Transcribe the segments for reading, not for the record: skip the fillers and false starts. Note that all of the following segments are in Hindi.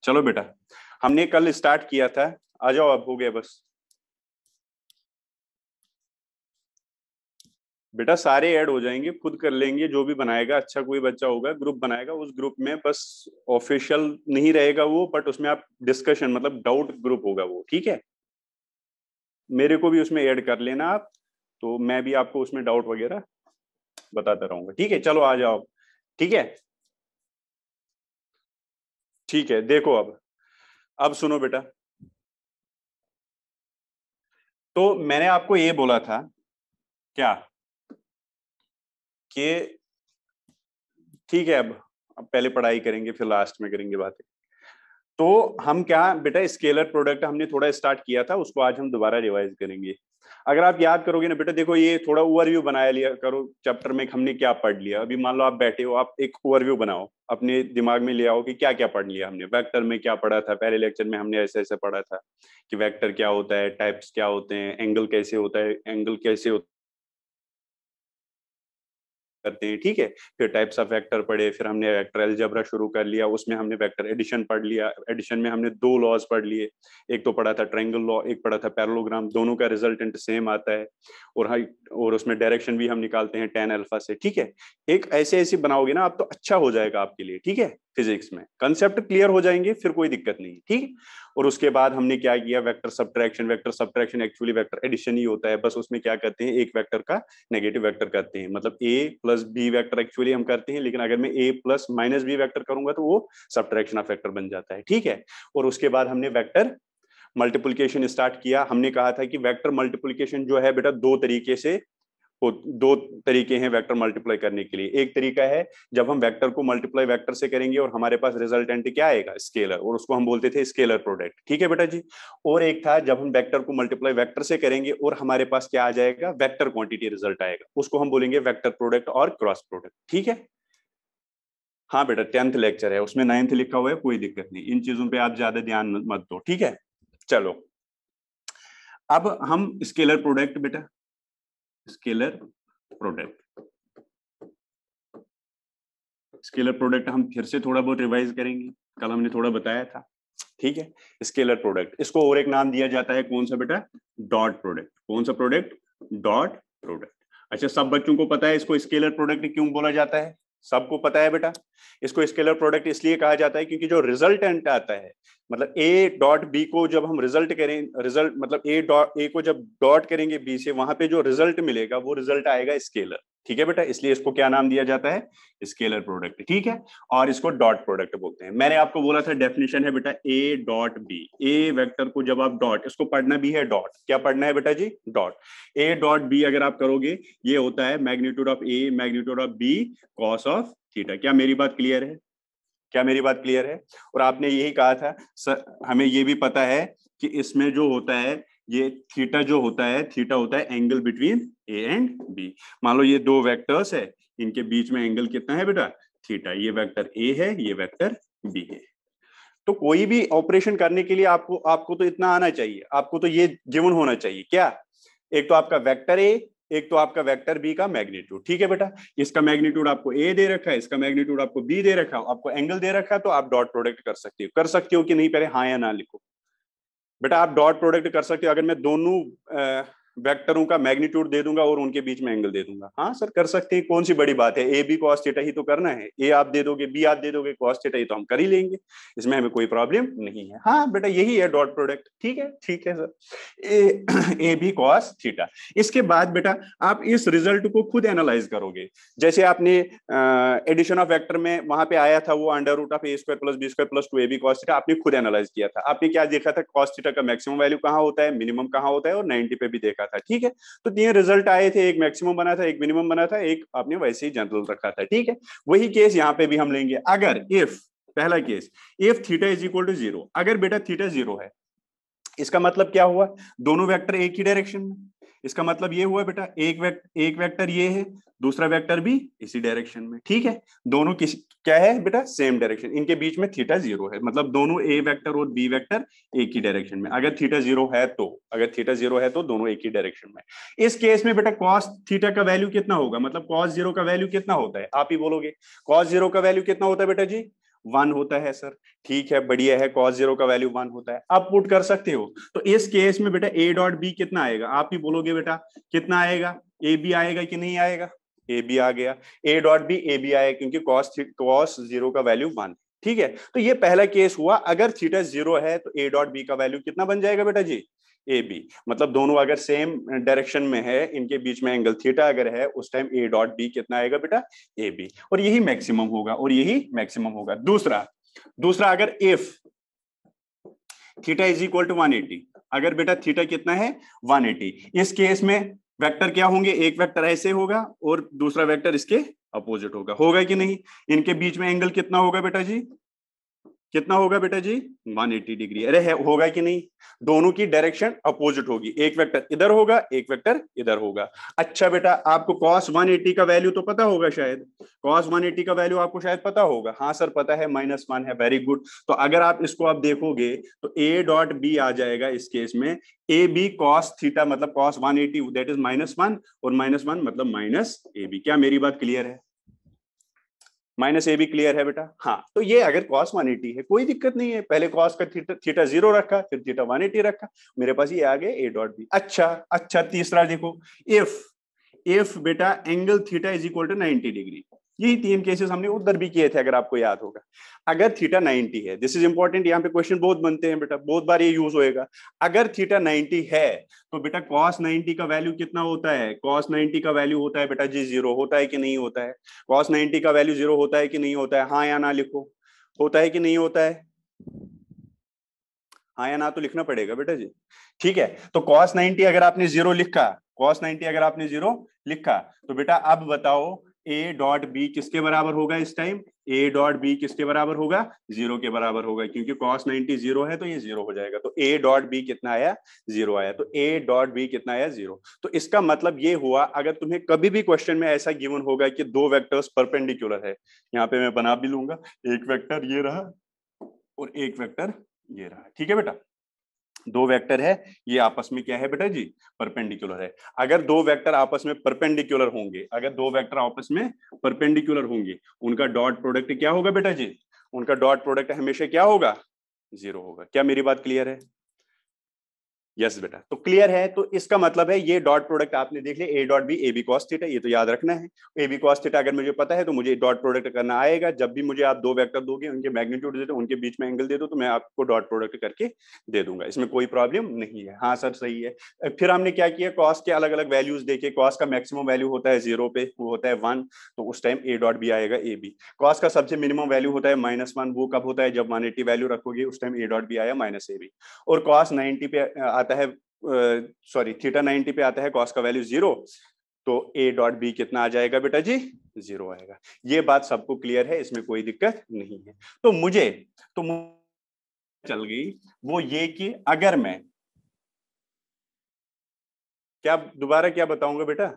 चलो बेटा, हमने कल स्टार्ट किया था, आ जाओ, अब हो गया बस। बेटा सारे ऐड हो जाएंगे, खुद कर लेंगे, जो भी बनाएगा अच्छा कोई बच्चा होगा ग्रुप बनाएगा, उस ग्रुप में बस ऑफिशियल नहीं रहेगा वो, बट उसमें आप डिस्कशन मतलब डाउट ग्रुप होगा वो, ठीक है। मेरे को भी उसमें ऐड कर लेना आप, तो मैं भी आपको उसमें डाउट वगैरह बताता रहूंगा, ठीक है। चलो आ जाओ, ठीक है। ठीक है, देखो अब सुनो बेटा। तो मैंने आपको ये बोला था क्या कि ठीक है, अब पहले पढ़ाई करेंगे फिर लास्ट में करेंगे बातें। तो हम क्या बेटा, स्केलर प्रोडक्ट हमने थोड़ा स्टार्ट किया था, उसको आज हम दोबारा रिवाइज करेंगे। अगर आप याद करोगे ना बेटा, देखो ये थोड़ा ओवरव्यू बनाया लिया करो चैप्टर में हमने क्या पढ़ लिया। अभी मान लो आप बैठे हो, आप एक ओवरव्यू बनाओ, अपने दिमाग में ले आओ कि क्या क्या पढ़ लिया हमने। वेक्टर में क्या पढ़ा था, पहले लेक्चर में हमने ऐसे ऐसे पढ़ा था कि वेक्टर क्या होता है, टाइप्स क्या होते हैं, एंगल कैसे होता है, एंगल कैसे होता करते हैं, ठीक है। फिर टाइप्स ऑफ वेक्टर पढ़े, फिर हमने वेक्टर अलजेब्रा शुरू कर लिया, उसमें हमने वेक्टर एडिशन पढ़ लिया। एडिशन में हमने दो लॉज पढ़ लिए, एक तो पढ़ा था ट्रायंगल लॉ, एक पढ़ा था पैरेललोग्राम, दोनों का रिजल्टेंट सेम आता है। और उसमें डायरेक्शन भी हम निकालते हैं tan अल्फा से, ठीक है। एक ऐसे ऐसे बनाओगे ना आप तो अच्छा हो जाएगा आपके लिए, ठीक है। फिजिक्स में कंसेप्ट क्लियर हो जाएंगे, फिर कोई दिक्कत नहीं, ठीक है। और उसके बाद हमने क्या किया, vector subtraction actually vector addition ही होता है, बस उसमें क्या करते हैं, एक वेक्टर का नेगेटिव वेक्टर करते हैं, मतलब a plus B vector actually हम करते हैं, लेकिन अगर मैं a plus minus B vector करूंगा तो वो सब्ट्रैक्शन ऑफ वेक्टर बन जाता है, ठीक है। और उसके बाद हमने वेक्टर मल्टीप्लिकेशन स्टार्ट किया। हमने कहा था कि वेक्टर मल्टीप्लिकेशन जो है बेटा दो तरीके हैं वेक्टर मल्टीप्लाई करने के लिए। एक तरीका है जब हम वेक्टर को मल्टीप्लाई वेक्टर से करेंगे और हमारे पास रिजल्टेंट क्या आएगा, स्केलर, और उसको हम बोलते थे स्केलर प्रोडक्ट, ठीक है बेटा जी। और एक था जब हम वेक्टर को मल्टीप्लाई वेक्टर से करेंगे और हमारे पास क्या आ जाएगा, वेक्टर क्वांटिटी रिजल्ट आएगा, उसको हम बोलेंगे वेक्टर प्रोडक्ट और क्रॉस प्रोडक्ट, ठीक है। हाँ बेटा 10th लेक्चर है, उसमें 9th लिखा हुआ है, कोई दिक्कत नहीं, इन चीजों पे आप ज्यादा ध्यान मत दो, ठीक है। चलो अब हम स्केलर प्रोडक्ट बेटा, स्केलर प्रोडक्ट, स्केलर प्रोडक्ट हम फिर से थोड़ा बहुत रिवाइज करेंगे, कल हमने थोड़ा बताया था, ठीक है। स्केलर प्रोडक्ट, इसको और एक नाम दिया जाता है, कौन सा बेटा, डॉट प्रोडक्ट। कौन सा प्रोडक्ट, डॉट प्रोडक्ट। अच्छा, सब बच्चों को पता है इसको स्केलर प्रोडक्ट क्यों बोला जाता है, सबको पता है बेटा। इसको स्केलर प्रोडक्ट इसलिए कहा जाता है क्योंकि जो रिजल्टेंट आता है, मतलब ए डॉट बी को जब हम रिजल्ट करें, रिजल्ट मतलब ए को जब डॉट करेंगे बी से, वहां पे जो रिजल्ट मिलेगा वो रिजल्ट आएगा स्केलर, ठीक है बेटा। इसलिए इसको क्या नाम दिया जाता है, स्केलर प्रोडक्ट, ठीक है। और इसको डॉट प्रोडक्ट बोलते हैं। मैंने आपको बोला था डेफिनेशन है बेटा A dot B, A vector को जब आप डॉट, इसको पढ़ना भी है डॉट, क्या पढ़ना है बेटा जी, डॉट। ए डॉट बी अगर आप करोगे, ये होता है magnitude of A magnitude of B cos of theta. क्या मेरी बात क्लियर है, क्या मेरी बात क्लियर है। और आपने यही कहा था सर, हमें ये भी पता है कि इसमें जो होता है, ये थीटा जो होता है, थीटा होता है angle between A and B. मान लो ये दो वेक्टर्स है, इनके बीच में एंगल कितना है बेटा, थीटा। ये वेक्टर ए है, ये वेक्टर बी है। तो कोई भी ऑपरेशन करने के लिए आपको आपको तो इतना आना चाहिए, आपको तो ये गिवन होना चाहिए क्या, एक तो आपका वेक्टर ए, एक तो आपका वेक्टर बी का मैग्नीट्यूड, ठीक है बेटा। इसका मैग्नीट्यूड आपको ए दे रखा है, इसका मैग्नीट्यूड आपको बी दे रखा है, आपको एंगल दे रखा है, तो आप डॉट प्रोडक्ट कर सकते हो कि नहीं, पहले हाँ या ना लिखो बेटा। आप डॉट प्रोडक्ट कर सकते हो अगर मैं दोनों वेक्टरों का मैग्नीट्यूड दे दूंगा और उनके बीच में एंगल दे दूंगा, हाँ सर कर सकते हैं, कौन सी बड़ी बात है। ए बी कॉस थीटा ही तो करना है, ए आप दे दोगे बी आप दे दोगे कॉस थीटा ही तो हम कर ही लेंगे, इसमें हमें कोई प्रॉब्लम नहीं है। हाँ बेटा यही है डॉट प्रोडक्ट, ठीक है sir, A B cos theta. इसके बाद बेटा आप इस रिजल्ट को खुद एनालाइज करोगे, जैसे आपने एडिशन ऑफ वेक्टर में वहां पे आया था वो under root of A square plus B square plus 2ab cos theta, आपने खुद एनालाइज किया था। आपने क्या देखा था, cos थीटा का मैक्सिमम वैल्यू कहाँ होता है, मिनिमम कहाँ होता है, और 90 पे भी देखा था, ठीक है। तो तीन रिजल्ट आए थे, एक मैक्सिमम बना था, एक मिनिमम बना था, एक आपने वैसे ही जनरल रखा था, ठीक है। वही केस यहाँ पे भी हम लेंगे। अगर इफ, पहला case, if theta is equal to 0, अगर बेटा थीटा 0 है, इसका मतलब क्या हुआ, दोनों वेक्टर एक ही डायरेक्शन में। इसका मतलब ये हुआ बेटा एक वेक्टर ये है, दूसरा वेक्टर भी इसी डायरेक्शन में, ठीक है। दोनों किस क्या है बेटा, सेम डायरेक्शन, इनके बीच में थीटा 0 है, मतलब दोनों ए वेक्टर और बी वेक्टर एक ही डायरेक्शन में। अगर थीटा 0 है तो, अगर थीटा 0 है तो दोनों एक ही डायरेक्शन में। इस केस में बेटा कॉस थीटा का वैल्यू कितना होगा, मतलब कॉस 0 का वैल्यू कितना होता है, आप ही बोलोगे। कॉस 0 का वैल्यू कितना होता है बेटा जी, 1 होता है सर। ठीक है, बढ़िया है, cos 0 का वैल्यू 1 होता है, आप पुट कर सकते हो। तो इस केस में बेटा a डॉट बी कितना आएगा, आप ही बोलोगे बेटा कितना आएगा, ए बी आएगा कि नहीं आएगा, ए बी आ गया, a dot B A B आएगा क्योंकि cos 0 का वैल्यू 1। ठीक है, तो ये पहला केस हुआ, अगर थीटा 0 है तो a डॉट बी का वैल्यू कितना बन जाएगा बेटा जी, ए बी। मतलब दोनों अगर सेम डायरेक्शन में है, इनके बीच में एंगल थीटा अगर है, उस टाइम ए डॉट बी कितना आएगा बेटा, ए बी, और यही मैक्सिमम होगा, और यही मैक्सिमम होगा। दूसरा दूसरा अगर if theta is equal to 180, अगर बेटा थीटा कितना है 180, इस केस में वेक्टर क्या होंगे, एक वेक्टर ऐसे होगा और दूसरा वेक्टर इसके अपोजिट होगा कि नहीं, इनके बीच में एंगल कितना होगा बेटा जी, कितना होगा बेटा जी 180 डिग्री। अरे है, होगा कि नहीं, दोनों की डायरेक्शन अपोजिट होगी, एक वेक्टर इधर होगा, एक वेक्टर इधर होगा। अच्छा बेटा, आपको cos 180 का वैल्यू तो पता होगा शायद, cos 180 का वैल्यू आपको शायद पता होगा, हाँ सर पता है, -1 है, वेरी गुड। तो अगर आप इसको आप देखोगे तो a डॉट बी आ जाएगा इस केस में, ए बी cos थीटा मतलब cos 180 दैट इज -1, और -1 मतलब माइनस ए बी। क्या मेरी बात क्लियर है, माइनस ए भी क्लियर है बेटा। हाँ, तो ये अगर cos 180 है कोई दिक्कत नहीं है, पहले cos का थीटा 0 रखा, फिर थीटा 180 रखा, मेरे पास ये आ गया a डॉट बी। अच्छा तीसरा देखो, इफ बेटा angle theta is equal to 90 degree, यही 3 केसेस हमने उधर भी किए थे अगर आपको याद होगा। अगर थीटा 90 है, दिस इज इंपॉर्टेंट, यहाँ पे क्वेश्चन बहुत बनते हैं बेटा, बहुत बार ये यूज होएगा। अगर थीटा 90 है तो बेटा cos 90 का वैल्यू कितना होता है, cos 90 का वैल्यू होता है बेटा जी 0, होता है कि नहीं होता है, cos 90 का वैल्यू 0 होता है कि नहीं होता है, हाँ या ना लिखो, होता है कि नहीं होता है, हाँ या ना तो लिखना पड़ेगा बेटा जी। ठीक है, तो cos 90 अगर आपने 0 लिखा, cos 90 अगर आपने 0 लिखा, तो बेटा अब बताओ a डॉट बी किसके बराबर होगा इस टाइम, a डॉट बी किसके बराबर होगा, 0 के बराबर होगा, क्योंकि cos 90 0 है तो ये 0 हो जाएगा। तो a डॉट बी कितना आया, 0 आया, तो a डॉट बी कितना आया, 0। तो इसका मतलब ये हुआ, अगर तुम्हें कभी भी क्वेश्चन में ऐसा गिवन होगा कि दो वेक्टर्स परपेंडिकुलर है, यहाँ पे मैं बना भी लूंगा, एक वेक्टर ये रहा और एक वेक्टर ये रहा, ठीक है बेटा, दो वेक्टर है, ये आपस में क्या है बेटा जी, परपेंडिकुलर है। अगर दो वेक्टर आपस में परपेंडिकुलर होंगे, अगर दो वेक्टर आपस में परपेंडिकुलर होंगे, उनका डॉट प्रोडक्ट क्या होगा बेटा जी, उनका डॉट प्रोडक्ट हमेशा क्या होगा, 0 होगा। क्या मेरी बात क्लियर है, यस बेटा, तो क्लियर है। तो इसका मतलब है ये डॉट प्रोडक्ट आपने देख लिया, A dot B A B cos theta, ये तो याद रखना है, ए बी कॉस थीटा अगर मुझे पता है तो मुझे डॉट प्रोडक्ट करना आएगा। जब भी मुझे आप दो वेक्टर दोगे, उनके मैग्नीट्यूड दे दो, उनके बीच में एंगल दे दो, तो मैं आपको डॉट प्रोडक्ट करके दे दूंगा, इसमें कोई प्रॉब्लम नहीं है। हाँ सर सही है। फिर हमने क्या किया, कॉस के अलग अलग वैल्यूज देखे, कॉस का मैक्सिमम वैल्यू होता है 0 पे, वो होता है 1, तो उस टाइम ए डॉट बी आएगा ए बी। कॉस का सबसे मिनिमम वैल्यू होता है -1, वो कब होता है, जब 180 वैल्यू रखोगे, उस टाइम ए डॉट बी आया माइनस ए बी। और कॉस 90 पे आता है, सॉरी थीटा 90 पे आता है कॉस का वैल्यू 0, तो ए डॉट बी कितना आ जाएगा बेटा जी, 0 आएगा। ये बात सबको क्लियर है, इसमें कोई दिक्कत नहीं है। तो मुझे चल गई वो ये कि अगर मैं क्या दोबारा क्या बताऊंगा बेटा,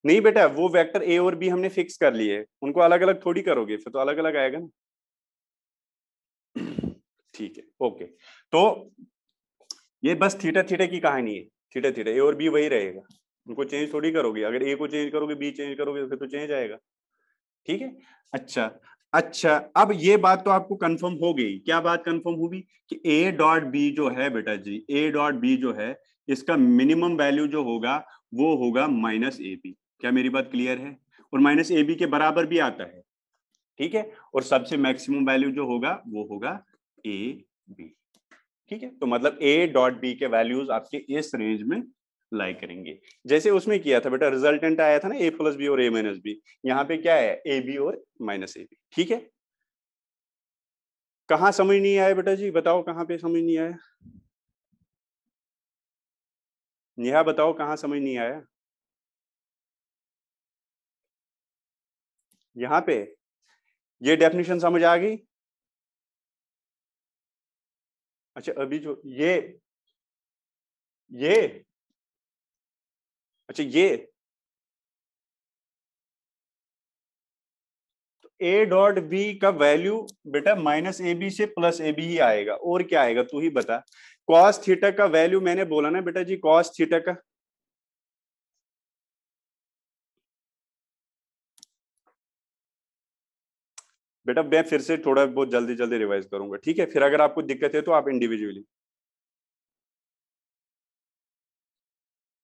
नहीं बेटा वो वेक्टर ए और बी हमने फिक्स कर लिए, उनको अलग अलग थोड़ी करोगे, फिर तो अलग अलग आएगा ना। ठीक है, ओके। तो ये बस थीटा थीटा की कहानी है, थीटा थीटा ए और बी वही रहेगा, उनको चेंज थोड़ी करोगे, अगर ए को चेंज करोगे बी चेंज करोगे फिर तो चेंज आएगा। ठीक है, अच्छा अच्छा, अब ये बात तो आपको कंफर्म हो गई, क्या बात कंफर्म होगी कि ए डॉट बी जो है बेटा जी, ए डॉट बी जो है, इसका मिनिमम वैल्यू जो होगा वो होगा माइनस ए बी। क्या मेरी बात क्लियर है, और माइनस ए बी के बराबर भी आता है, ठीक है, और सबसे मैक्सिमम वैल्यू जो होगा वो होगा ए बी। ठीक है, तो मतलब ए डॉट बी के वैल्यूज आपके इस रेंज में लाई करेंगे, जैसे उसमें किया था बेटा, रिजल्टेंट आया था ना ए प्लस बी और ए माइनस बी, यहाँ पे क्या है ए बी और माइनस ए बी। ठीक है, कहाँ समझ नहीं आया बेटा जी, बताओ कहाँ पे समझ नहीं आया, नेहा बताओ कहाँ समझ नहीं आया, यहाँ पे ये डेफिनेशन समझ आ गई। अच्छा अभी जो ये अच्छा ये ए डॉट बी का वैल्यू बेटा माइनस ए बी से प्लस ए बी ही आएगा, और क्या आएगा तू ही बता। कॉस थीटा का वैल्यू मैंने बोला ना बेटा जी, कॉस थीटा का बेटा मैं फिर से थोड़ा बहुत जल्दी जल्दी रिवाइज करूंगा, ठीक है? फिर अगर आपको दिक्कत है तो आप इंडिविजुअली।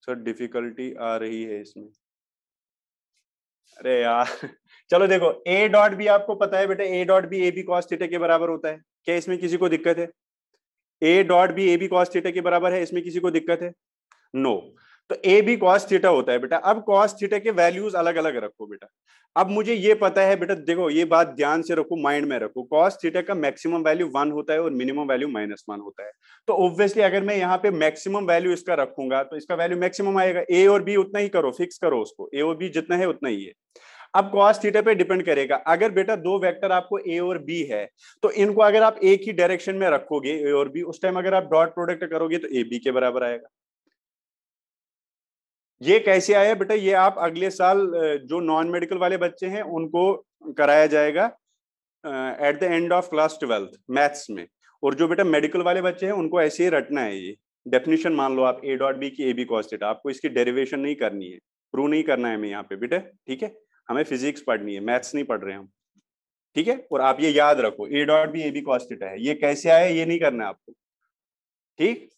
सर डिफिकल्टी आ रही है इसमें। अरे यार चलो देखो, ए डॉट बी आपको पता है बेटा, A dot B A B cos theta के बराबर होता है। क्या इसमें किसी को दिक्कत है? A dot B A B cos theta के बराबर है, इसमें किसी को दिक्कत है? नो। तो ए बी कॉस थीटा होता है बेटा। अब कॉस थीटा के वैल्यूज अलग अलग रखो बेटा। अब मुझे ये पता है बेटा, देखो ये बात ध्यान से रखो, माइंड में रखो, कॉस थीटा का मैक्सिमम वैल्यू 1 होता है और मिनिमम वैल्यू -1 होता है। तो ऑब्वियसली अगर मैं यहाँ पे मैक्सिमम वैल्यू इसका रखूंगा तो इसका वैल्यू मैक्सिमम आएगा। ए और बी उतना ही करो, फिक्स करो उसको, ए और बी जितना है उतना ही है। अब कॉस थीटा पे डिपेंड करेगा। अगर बेटा दो वेक्टर आपको ए और बी है तो इनको अगर आप एक ही डायरेक्शन में रखोगे ए और बी, उस टाइम अगर आप डॉट प्रोडक्ट करोगे तो ए बी के बराबर आएगा। ये कैसे आया बेटा? ये आप अगले साल जो नॉन मेडिकल वाले बच्चे हैं उनको कराया जाएगा at the end of class 12th maths में। और जो बेटा मेडिकल वाले बच्चे हैं उनको ऐसे ही रटना है। ये डेफिनेशन मान लो आप, ए डॉट बी की ए बी कॉस थीटा, आपको इसकी डेरिवेशन नहीं करनी है, प्रूव नहीं करना है हमें यहाँ पे बेटा, ठीक है? हमें फिजिक्स पढ़नी है, मैथ्स नहीं पढ़ रहे हम, ठीक है? और आप ये याद रखो, A dot B A B cos theta है, ये कैसे आया ये नहीं करना है आपको, ठीक?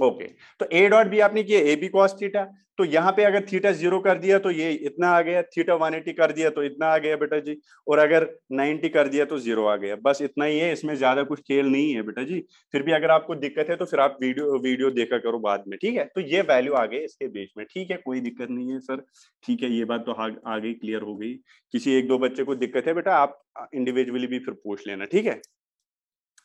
ओके। तो ए डॉट बी आपने किया ए बी कॉस थीटा, तो यहाँ पे अगर थीटा 0 कर दिया तो ये इतना आ गया, थीटा 180 कर दिया तो इतना आ गया बेटा जी, और अगर 90 कर दिया तो 0 आ गया। बस इतना ही है, इसमें ज्यादा कुछ खेल नहीं है बेटा जी। फिर भी अगर आपको दिक्कत है तो फिर आप वीडियो देखा करो बाद में, ठीक है? तो ये वैल्यू आ गई इसके बीच में, ठीक है? कोई दिक्कत नहीं है सर, ठीक है? ये बात तो आ गई, क्लियर हो गई। किसी एक दो बच्चे को दिक्कत है बेटा, आप इंडिविजुअली भी फिर पूछ लेना, ठीक है?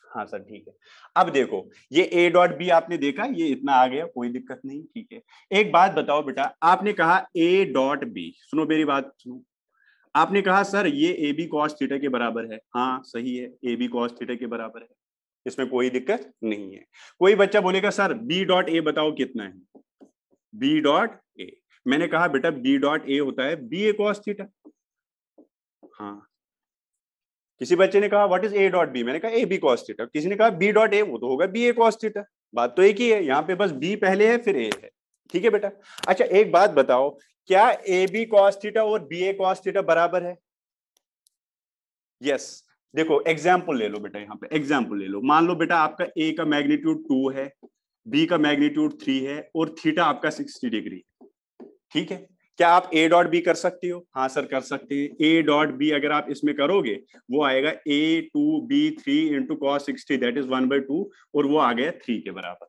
हाँ सर ठीक है। अब देखो, ये ए डॉट बी आपने देखा, ये इतना आ गया, कोई दिक्कत नहीं, ठीक है? एक बात बताओ बेटा, आपने कहा ए डॉट बी, सुनो मेरी बात सुनो, आपने कहा सर ये ए बी कॉस थीटा के बराबर है। हाँ सही है, ए बी कॉस थीटा के बराबर है, इसमें कोई दिक्कत नहीं है। कोई बच्चा बोलेगा सर बी डॉट ए बताओ कितना है? बी डॉट ए, मैंने कहा बेटा बी डॉट ए होता है बी ए कॉस थीटा। हाँ, किसी बच्चे ने कहा what is A dot B, मैंने कहा ए बी कॉस थीटा। किसी ने कहा बी डॉट ए, वो तो होगा बी ए कॉस थीटा। बात तो एक ही है, यहाँ पे बस बी पहले है फिर ए है, ठीक है बेटा? अच्छा एक बात बताओ, क्या ए बी कॉस थीटा और बी ए कॉस थीटा बराबर है? यस। देखो एग्जाम्पल ले लो बेटा, यहाँ पे एग्जाम्पल ले लो। मान लो बेटा आपका ए का मैग्नीट्यूड 2 है, बी का मैग्नीट्यूड 3 है और थीटा आपका 60 डिग्री, ठीक है? क्या आप ए डॉट बी कर सकते हो? हाँ सर कर सकते हैं। ए डॉट बी अगर आप इसमें करोगे वो आएगा A2B3 into cos 60 that is 1/2, और वो आ गया 3 के बराबर,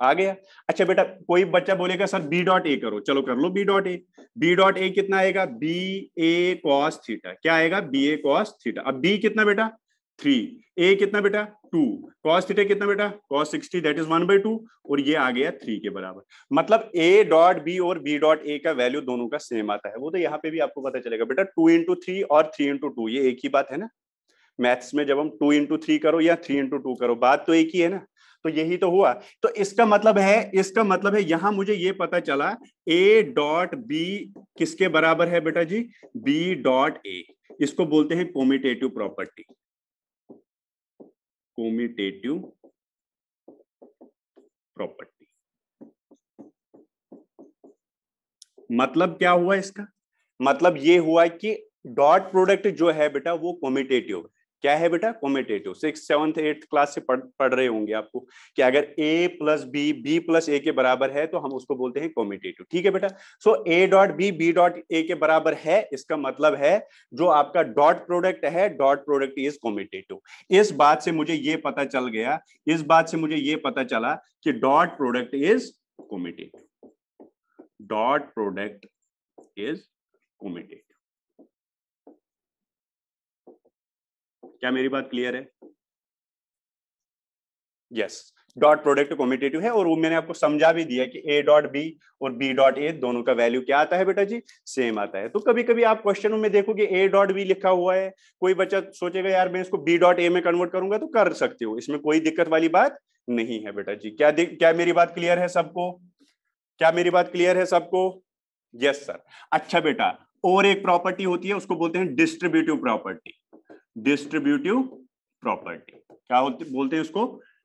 आ गया। अच्छा बेटा कोई बच्चा बोलेगा सर बी डॉट ए करो, चलो कर लो B dot A. B dot A कितना आएगा? B A cos theta. क्या आएगा? B A cos theta. अब बी कितना बेटा? 3, ए कितना बेटा? 2, कॉस थीटा कितना बेटा? कॉस 60 दैट इज 1/2, और ये आ गया 3 के बराबर। मतलब ए डॉट बी और बी डॉट ए का वैल्यू दोनों का सेम आता है। वो तो यहाँ पे भी आपको पता चलेगा बेटा, 2 इंटू 3 और 3 इंटू 2 ये एक ही बात है ना। मैथ्स में जब हम 2 इंटू 3 करो या 3 इंटू 2 करो, बात तो एक ही है ना। तो यही तो हुआ। तो इसका मतलब है यहां मुझे ये पता चला ए डॉट बी किसके बराबर है बेटा जी? बी डॉट ए। इसको बोलते हैं कोमिटेटिव प्रॉपर्टी, कोमिटेटिव प्रॉपर्टी। मतलब क्या हुआ इसका? मतलब ये हुआ कि डॉट प्रोडक्ट जो है बेटा वो कोमिटेटिव है। क्या है बेटा? कोमिटेटिव। 6th 7th 8th क्लास से पढ़ रहे होंगे आपको कि अगर a plus B B plus A के बराबर है तो हम उसको बोलते हैं कोमिटेटिव, ठीक है बेटा? So A dot B B dot A के बराबर है, इसका मतलब है जो आपका डॉट प्रोडक्ट है, डॉट प्रोडक्ट इज कोमिटेटिव। इस बात से मुझे ये पता चल गया, इस बात से मुझे ये पता चला कि dot product is commutative, dot product is commutative. क्या मेरी बात क्लियर है? यस, डॉट प्रोडक्ट कॉम्पिटेटिव है। और वो मैंने आपको समझा भी दिया कि ए डॉट बी और बी डॉट ए दोनों का वैल्यू क्या आता है बेटा जी? सेम आता है। तो कभी कभी आप क्वेश्चनों में देखोगे ए डॉट बी लिखा हुआ है, कोई बच्चा सोचेगा यार मैं इसको बी डॉट ए में कन्वर्ट करूंगा, तो कर सकते हो, इसमें कोई दिक्कत वाली बात नहीं है बेटा जी। क्या मेरी बात क्लियर है सबको? क्या मेरी बात क्लियर है सबको? Yes sir. अच्छा बेटा, और एक प्रॉपर्टी होती है उसको बोलते हैं डिस्ट्रीब्यूटिव प्रॉपर्टी। डिस्ट्रीब्यूटिव प्रॉपर्टी क्या बोलते हैं उसको?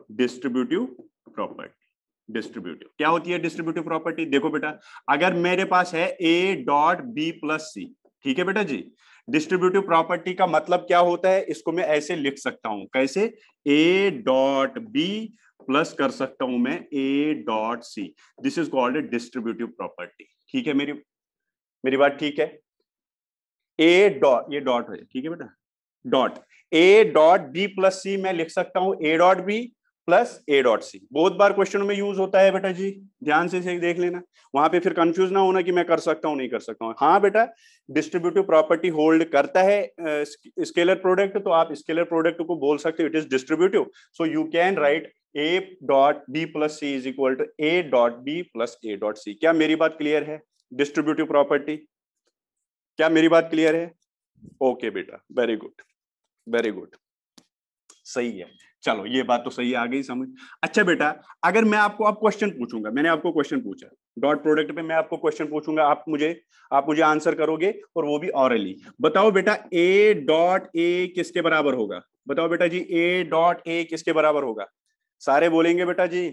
Distributive property. डिस्ट्रीब्यूटिव क्या होती है डिस्ट्रीब्यूटिव प्रॉपर्टी? देखो बेटा, अगर मेरे पास है ए डॉट बी प्लस सी, ठीक है बेटा जी। डिस्ट्रीब्यूटिव प्रॉपर्टी का मतलब क्या होता है, इसको मैं ऐसे लिख सकता हूं, कैसे, ए डॉट बी प्लस कर सकता हूं मैं A dot C, this is called a distributive property. ठीक है, मेरी मेरी बात ठीक है। ए डॉट, ये डॉट है, ठीक है बेटा, dot A dot B plus C मैं लिख सकता हूं A dot B plus A dot C. बहुत बार क्वेश्चन में यूज होता है बेटा जी, ध्यान से देख लेना, वहां पे फिर कंफ्यूज ना होना कि मैं कर सकता हूं नहीं कर सकता हूं। हाँ बेटा, डिस्ट्रीब्यूटिव प्रॉपर्टी होल्ड करता है स्केलर प्रोडक्ट, तो आप स्केलर प्रोडक्ट को बोल सकते हो it is distributive. So you can write A dot B plus C is equal to A dot B plus A dot C. क्या मेरी बात क्लियर है? डिस्ट्रीब्यूटिव प्रॉपर्टी, क्या मेरी बात क्लियर है? ओके बेटा, वेरी गुड वेरी गुड, सही है। चलो ये बात तो सही आ गई समझ। अच्छा बेटा, अगर मैं आपको अब क्वेश्चन पूछूंगा, मैंने आपको क्वेश्चन पूछा डॉट प्रोडक्ट पे, मैं आपको क्वेश्चन पूछूंगा, आप मुझे आंसर करोगे, और वो भी ऑरली। बताओ बेटा ए डॉट ए किसके बराबर होगा? बताओ बेटा जी, ए डॉट ए किसके बराबर होगा? सारे बोलेंगे बेटा जी।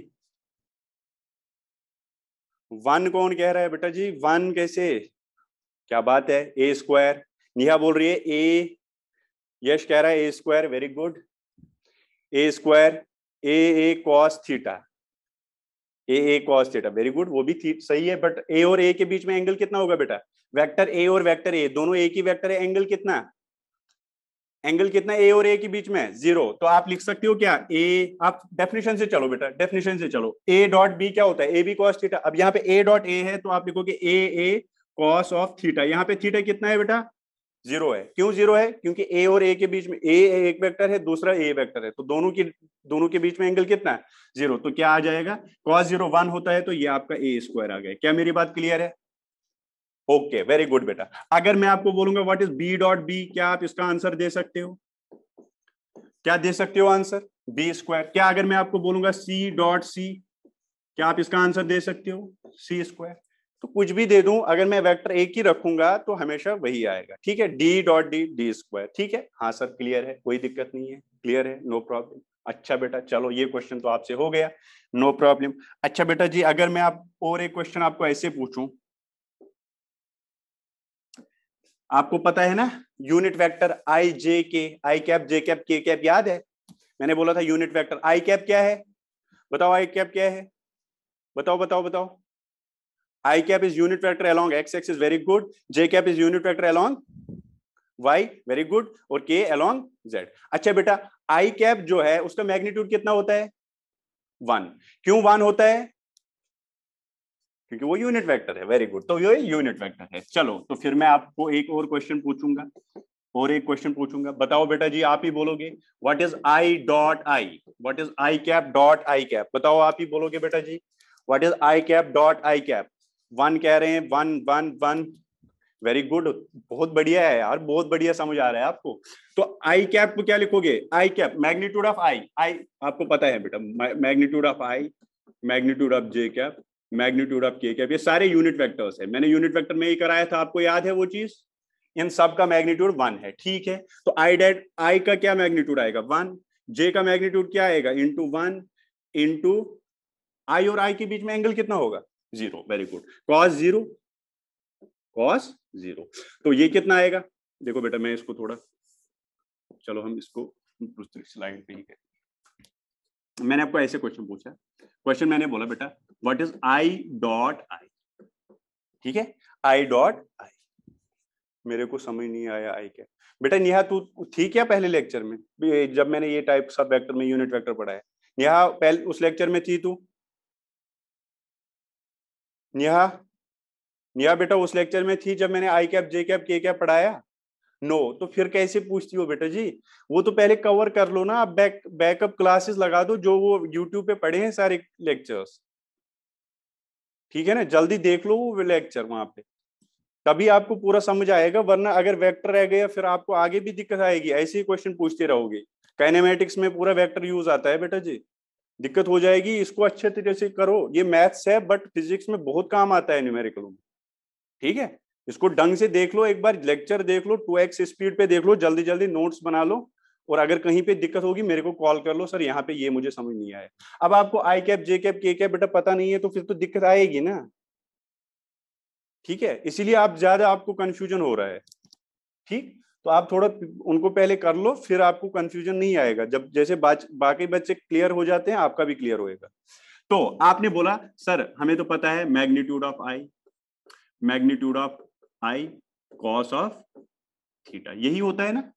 1 कौन कह रहा है बेटा जी? 1 कैसे? क्या बात है, ए स्क्वायर। नेहा बोल रही है ए, यश कह रहा है ए स्क्वायर, वेरी गुड। ए स्क्वायर ए कॉस थीटा, ए कॉस थीटा, वेरी गुड, वो भी सही है। बट ए और ए के बीच में एंगल कितना होगा बेटा? वेक्टर ए और वेक्टर ए दोनों एक ही वेक्टर है, एंगल कितना? एंगल कितना ए और ए के बीच में? 0। तो आप लिख सकते हो क्या, ए, आप डेफिनेशन से चलो बेटा, डेफिनेशन से चलो, ए डॉट बी क्या होता है? A B cos theta. अब यहाँ पे ए डॉट ए है तो आप लिखोगे ए कॉस ऑफ थीटा। यहाँ पे थीटा कितना है बेटा? 0 है। क्यों 0 है? क्योंकि ए और ए के बीच में, ए एक वेक्टर है, दूसरा ए वेक्टर है, तो दोनों के बीच में एंगल कितना है? 0। तो क्या आ जाएगा? cos 0 1 होता है, तो ये आपका ए स्क्वायर आ गया। क्या मेरी बात क्लियर है? ओके, वेरी गुड बेटा। अगर मैं आपको बोलूंगा what is B dot B, क्या आप इसका आंसर दे सकते हो? क्या दे सकते हो आंसर? B square. क्या अगर मैं आपको बोलूंगा सी डॉट सी, क्या आप इसका आंसर दे सकते हो? सी स्क्वायर। तो कुछ भी दे दूं, अगर मैं वेक्टर एक ही रखूंगा तो हमेशा वही आएगा। ठीक है, D dot D, D square. ठीक है, हाँ सर क्लियर है, कोई दिक्कत नहीं है, क्लियर है, नो प्रॉब्लम। अच्छा बेटा, चलो ये क्वेश्चन तो आपसे हो गया, नो प्रॉब्लम। अच्छा बेटा जी, अगर मैं आप और एक क्वेश्चन आपको ऐसे पूछूं, आपको पता है ना यूनिट वेक्टर आई जे के, आई कैप जे कैप के कैप, याद है? मैंने बोला था यूनिट वेक्टर आई कैप क्या है? बताओ आई कैप क्या है? बताओ बताओ बताओ। I cap is unit vector along x axis, very good. J cap is unit vector along y, very good. और k along z। अच्छा बेटा, I cap जो है उसका मैग्नीट्यूड कितना होता है? 1। क्यों 1 होता है? क्योंकि वो यूनिट वेक्टर है, वेरी गुड। तो ये यूनिट वेक्टर है। चलो, तो फिर मैं आपको एक और क्वेश्चन पूछूंगा, और एक क्वेश्चन पूछूंगा। बताओ बेटा जी, आप ही बोलोगे what is I dot I, what is I cap dot I cap? बताओ, आप ही बोलोगे बेटा जी, what is I cap dot I cap? 1 कह रहे हैं, 1 1 1, वेरी गुड, बहुत बढ़िया है यार, बहुत बढ़िया समझ आ रहा है आपको। तो आई कैप को क्या लिखोगे? आई कैप मैग्नीट्यूड ऑफ आई, आई आपको पता है बेटा, magnitude of I, magnitude of J cap, magnitude of के कैप, ये सारे यूनिट वेक्टर्स है। मैंने यूनिट वेक्टर में ही कराया था, आपको याद है वो चीज? इन सब का मैग्नीट्यूड 1 है। ठीक है, तो आई डेट आई का क्या मैग्नीट्यूड आएगा? 1। जे का मैग्नीट्यूड क्या आएगा? इंटू 1 इंटू आई, और आई के बीच में एंगल कितना होगा? 0, वेरी गुड, cos 0, cos 0। तो ये कितना आएगा? देखो बेटा, मैं इसको थोड़ा, चलो हम इसको दूसरी स्लाइड पे ही करें। मैंने आपको ऐसे क्वेश्चन पूछा, क्वेश्चन मैंने बोला बेटा व्हाट इज आई डॉट आई, ठीक है, आई डॉट आई। मेरे को समझ नहीं आया आई क्या बेटा। नेहा तू थी क्या पहले लेक्चर में, जब मैंने ये टाइप सब वेक्टर में यूनिट वेक्टर पढ़ाया? नेहा पहले उस लेक्चर में थी तू? नेहा, नेहा बेटा उस लेक्चर में थी जब मैंने आई कैप जे कैप के कैप पढ़ाया? नो, तो फिर कैसे पूछती हो बेटा जी? वो तो पहले कवर कर लो ना, आप बैकअप क्लासेस लगा दो, जो वो यूट्यूब पे पढ़े हैं सारे लेक्चर्स। ठीक है ना, जल्दी देख लो वो लेक्चर वहां पे, तभी आपको पूरा समझ आएगा। वरना अगर वेक्टर रह गया फिर आपको आगे भी दिक्कत आएगी, ऐसे ही क्वेश्चन पूछते रहोगे। काइनेमेटिक्स में पूरा वेक्टर यूज आता है बेटा जी, दिक्कत हो जाएगी। इसको अच्छे तरीके से करो, ये मैथ्स है बट फिजिक्स में बहुत काम आता है न्यूमेरिकल में। ठीक है, इसको ढंग से देख लो, एक बार लेक्चर देख लो, 2x स्पीड पे देख लो, जल्दी जल्दी नोट्स बना लो, और अगर कहीं पे दिक्कत होगी मेरे को कॉल कर लो, सर यहाँ पे ये मुझे समझ नहीं आया। अब आपको आई कैप जे कैप के कैप बेटा पता नहीं है, तो फिर तो दिक्कत आएगी ना। ठीक है, इसीलिए आप ज्यादा आपको कंफ्यूजन हो रहा है। ठीक, तो आप थोड़ा उनको पहले कर लो, फिर आपको कंफ्यूजन नहीं आएगा। जब जैसे बाकी बच्चे क्लियर हो जाते हैं, आपका भी क्लियर होएगा। तो आपने बोला सर हमें तो पता है magnitude of I cos of theta, यही होता है ना,